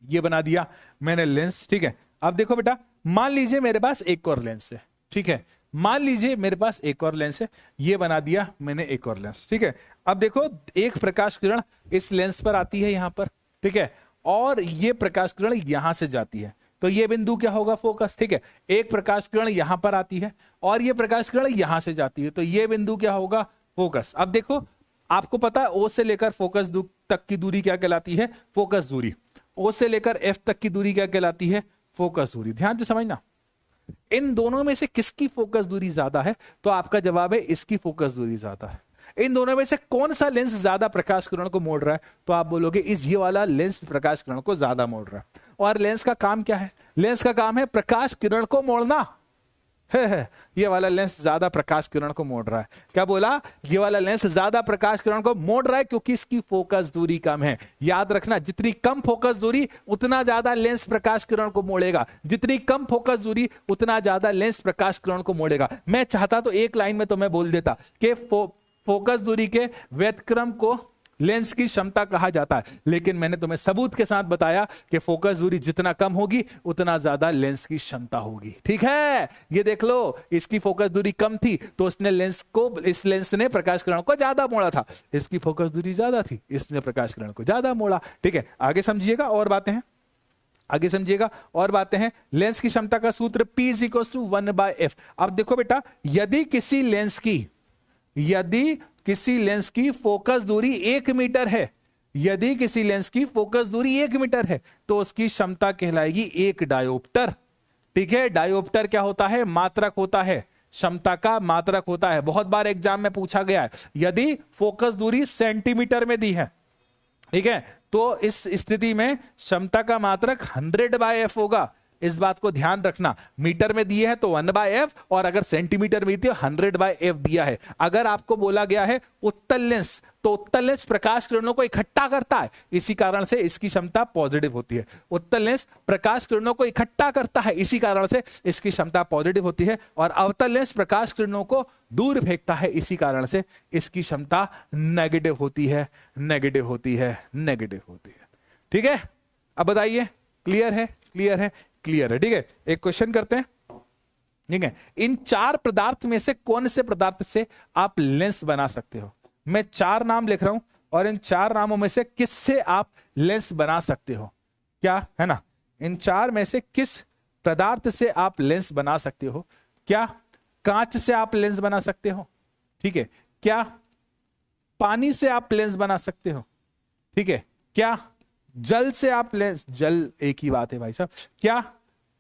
ये बना दिया मैंने लेंस। ठीक है, अब देखो बेटा, मान लीजिए मेरे पास एक और लेंस है। ठीक है, मान लीजिए मेरे पास एक और लेंस है, ये बना दिया मैंने एक और लेंस। ठीक है, अब देखो, एक प्रकाश किरण इस लेंस पर आती है यहां पर, ठीक है, और ये प्रकाश किरण यहां से जाती है, तो ये बिंदु क्या होगा? फोकस। ठीक है, एक प्रकाश किरण यहां पर आती है और ये प्रकाश किरण यहां से जाती है, तो ये बिंदु क्या होगा? फोकस। अब देखो, आपको पता है ओ से लेकर फोकस तक की दूरी क्या कहलाती है? फोकस दूरी। ओ से लेकर एफ तक की दूरी क्या कहलाती है? फोकस दूरी। ध्यान से समझना, इन दोनों में से किसकी फोकस दूरी ज्यादा है? तो आपका जवाब है इसकी फोकस दूरी ज्यादा है। इन दोनों में से कौन सा लेंस ज्यादा प्रकाश किरण को मोड़ रहा है? तो आप बोलोगे ये वाला लेंस प्रकाश किरण को ज्यादा मोड़ रहा है। और लेंस का काम क्या है? लेंस का काम है प्रकाश किरण को मोड़ना। है, ये वाला लेंस ज्यादा प्रकाश किरण को मोड़ रहा है। क्या बोला? ये वाला लेंस ज्यादा प्रकाश किरण को मोड़ रहा है क्योंकि इसकी फोकस दूरी कम है। याद रखना, जितनी कम फोकस दूरी उतना ज्यादा लेंस प्रकाश किरण को मोड़ेगा, जितनी कम फोकस दूरी उतना ज्यादा लेंस प्रकाश किरण को मोड़ेगा। मैं चाहता तो एक लाइन में तो मैं बोल देता कि फोकस दूरी के व्यतिक्रम को लेंस की क्षमता कहा जाता है, लेकिन मैंने तुम्हें सबूत के साथ बताया कि फोकस दूरी जितना कम होगी उतना ज्यादा लेंस की क्षमता होगी। ठीक है, ये देख लो, इसकी फोकस दूरी कम थी तो उसने लेंस को, इस लेंस ने प्रकाश किरण को ज्यादा मोड़ा था। इसकी फोकस दूरी ज्यादा थी, इसने प्रकाश किरण को ज्यादा मोड़ा। ठीक है, आगे समझिएगा और बातें हैं, आगे समझिएगा और बातें हैं। लेंस की क्षमता का सूत्र P = 1/f। अब देखो बेटा, यदि किसी लेंस की फोकस दूरी 1 मीटर है, यदि किसी लेंस की फोकस दूरी 1 मीटर है तो उसकी क्षमता कहलाएगी 1 डायोप्टर। ठीक है, डायोप्टर क्या होता है? मात्रक होता है, क्षमता का मात्रक होता है। बहुत बार एग्जाम में पूछा गया है, यदि फोकस दूरी सेंटीमीटर में दी है, ठीक है, तो इस स्थिति में क्षमता का मात्रक 100/f होगा। इस बात को ध्यान रखना, मीटर में दिए है तो 1/f, और अगर सेंटीमीटर में दी है 100/f दिया है। अगर आपको बोला गया है उत्तल लेंस, तो उत्तल लेंस प्रकाश किरणों को इकट्ठा करता है, इसी कारण से इसकी क्षमता पॉजिटिव होती है। उत्तल लेंस प्रकाश किरणों को इकट्ठा करता है, इसी कारण से इसकी क्षमता पॉजिटिव होती है। और अवतल लेंस प्रकाश किरणों को दूर फेंकता है, इसी कारण से इसकी क्षमता नेगेटिव होती है, नेगेटिव होती है, नेगेटिव होती है। ठीक है, अब बताइए, क्लियर है? क्लियर है? क्लियर है। ठीक है, एक क्वेश्चन करते हैं। ठीक है, इन 4 पदार्थ में से कौन से पदार्थ से आप लेंस बना सकते हो? मैं 4 नाम लिख रहा हूं और इन 4 नामों में से किससे आप लेंस बना सकते हो? क्या है ना, इन 4 में से किस पदार्थ से आप लेंस बना सकते हो? क्या कांच से आप लेंस बना सकते हो? ठीक है, क्या पानी से आप लेंस बना सकते हो? ठीक है, क्या जल से आप लेंस, जल एक ही बात है भाई साहब, क्या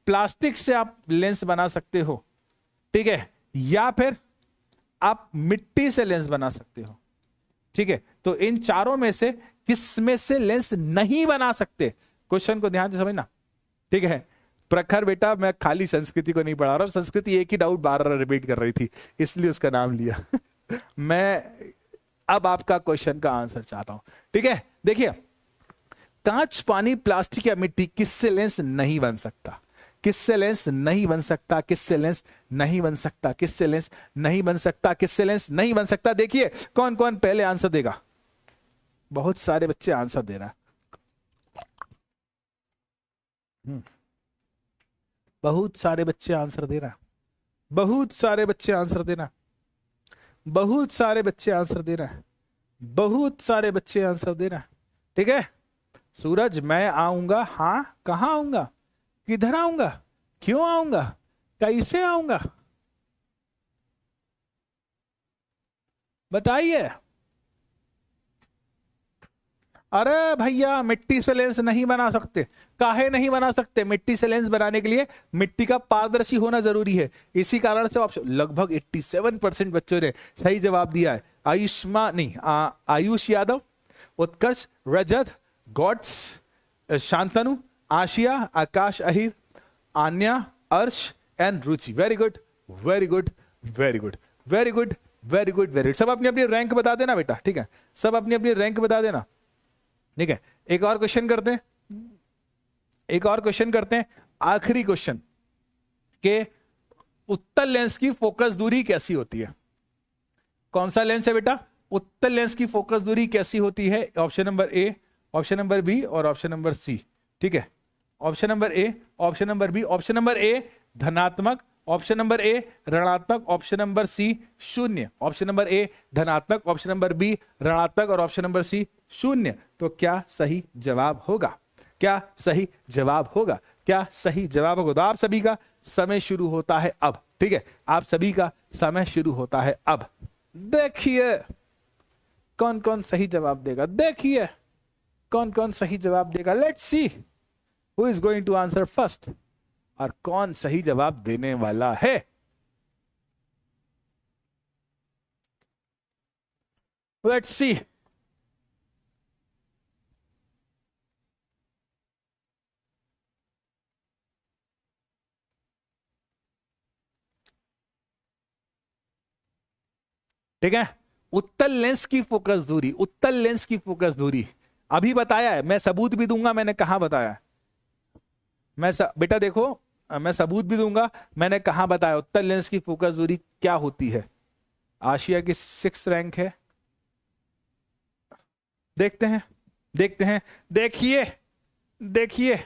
प्लास्टिक से आप लेंस बना सकते हो? ठीक है, या फिर आप मिट्टी से लेंस बना सकते हो? ठीक है, तो इन चारों में से किस में से लेंस नहीं बना सकते? क्वेश्चन को ध्यान से समझना। ठीक है, प्रखर बेटा, मैं खाली संस्कृति को नहीं पढ़ा रहा हूं, संस्कृति एक ही डाउट बार बार रिपीट कर रही थी, इसलिए उसका नाम लिया। मैं अब आपका क्वेश्चन का आंसर चाहता हूं। ठीक है, देखिए, कांच, पानी, प्लास्टिक या मिट्टी, किससे लेंस नहीं बन सकता? किससे लेंस नहीं बन सकता? किससे लेंस नहीं बन सकता? किससे लेंस नहीं बन सकता? किससे लेंस नहीं बन सकता? देखिए, कौन कौन पहले आंसर देगा? बहुत सारे बच्चे आंसर दे रहा है, बहुत सारे बच्चे आंसर दे रहा है, बहुत सारे बच्चे आंसर दे रहा है, बहुत सारे बच्चे आंसर दे रहा है, बहुत सारे बच्चे आंसर दे रहा है। ठीक है, सूरज, मैं आऊंगा। हाँ, कहां आऊंगा? किधर आऊंगा? क्यों आऊंगा? कैसे आऊंगा? बताइए। अरे भैया, मिट्टी से लेंस नहीं बना सकते। काहे नहीं बना सकते? मिट्टी से लेंस बनाने के लिए मिट्टी का पारदर्शी होना जरूरी है, इसी कारण से ऑप्शन लगभग 87% बच्चों ने सही जवाब दिया है। आयुष यादव, उत्कर्ष, रजत, गॉड्स, शांतनु, आशिया, आकाश अहिर, आन्या, अर्श and Ruchi. Very good, very good, very good, very good, very good, very good. सब अपनी अपनी रैंक बता देना बेटा। ठीक है, सब अपनी अपनी रैंक बता देना। ठीक है, एक और क्वेश्चन करते हैं, एक और क्वेश्चन करते हैं, आखिरी क्वेश्चन के उत्तल लेंस की फोकस दूरी कैसी होती है? कौन सा लेंस है बेटा? उत्तल लेंस की फोकस दूरी कैसी होती है? Option number A, option number B और ऑप्शन नंबर सी। ठीक है, option number A, option number B. Option number A धनात्मक, ऑप्शन नंबर ए ऋणात्मक, ऑप्शन नंबर सी शून्य। ऑप्शन नंबर ए धनात्मक, ऑप्शन नंबर बी ऋणात्मक और ऑप्शन नंबर सी शून्य। तो क्या सही जवाब होगा? क्या सही जवाब होगा? क्या सही जवाब होगा? तो आप सभी का समय शुरू होता है अब। ठीक है, आप सभी का समय शुरू होता है अब। देखिए कौन कौन सही जवाब देगा, देखिए कौन कौन सही जवाब देगा। Let's see who is going to answer first, और कौन सही जवाब देने वाला है। Let's see. ठीक है। उत्तल लेंस की फोकस दूरी, उत्तल लेंस की फोकस दूरी अभी बताया है, मैं सबूत भी दूंगा, मैंने कहा बताया है। बेटा देखो, मैं सबूत भी दूंगा, मैंने कहा बताया उत्तल लेंस की फोकस दूरी क्या होती है। आशिया की 6th रैंक है, देखते हैं, देखते हैं। देखिए, देखिए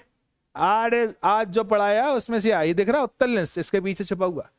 आज जो पढ़ाया उसमें से आई दिख रहा उत्तल लेंस, इसके पीछे छुपा हुआ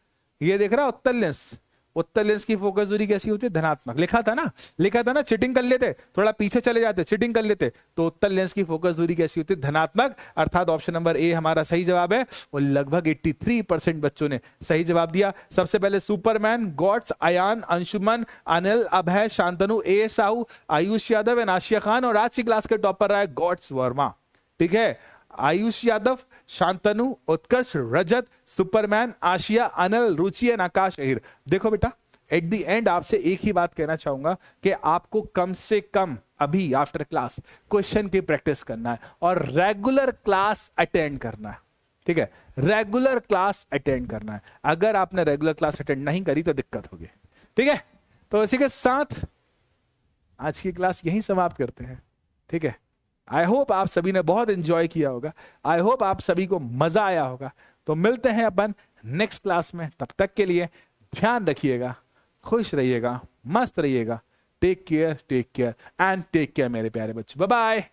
ये दिख रहा उत्तल लेंस। उत्तल लेंस की फोकस दूरी कैसी होती है? धनात्मक। लिखा था ना, लिखा था ना, चीटिंग कर लेते, थोड़ा पीछे चले जाते, चीटिंग कर लेते। तो उत्तल लेंस की फोकस दूरी कैसी होती है? धनात्मक। अर्थात ऑप्शन नंबर ए हमारा सही जवाब है। और लगभग 83% बच्चों ने सही जवाब दिया। सबसे पहले Superman, Gods, Ayaan, Anshuman, Anil, Abhay, Shantanu, A Sahu, Ayush Yadav and Aashiya Khan. और आज की क्लास के टॉपर रहा है गॉड्स वर्मा। ठीक है, आयुष यादव, शांतनु, उत्कर्ष, रजत, सुपरमैन, आशिया, अनिल, रुचि एंड आकाश अहिर। देखो बेटा, एट द एंड आपसे एक ही बात कहना चाहूंगा कि आपको कम से कम अभी आफ्टर क्लास क्वेश्चन की प्रैक्टिस करना है और रेगुलर क्लास अटेंड करना है। ठीक है, रेगुलर क्लास अटेंड करना है। अगर आपने रेगुलर क्लास अटेंड नहीं करी तो दिक्कत होगी। ठीक है, तो इसी के साथ आज की क्लास यहीं समाप्त करते हैं। ठीक है, आई होप आप सभी ने बहुत एंजॉय किया होगा, आई होप आप सभी को मजा आया होगा। तो मिलते हैं अपन नेक्स्ट क्लास में, तब तक के लिए ध्यान रखिएगा, खुश रहिएगा, मस्त रहिएगा। Take care and take care मेरे प्यारे बच्चों। Bye bye.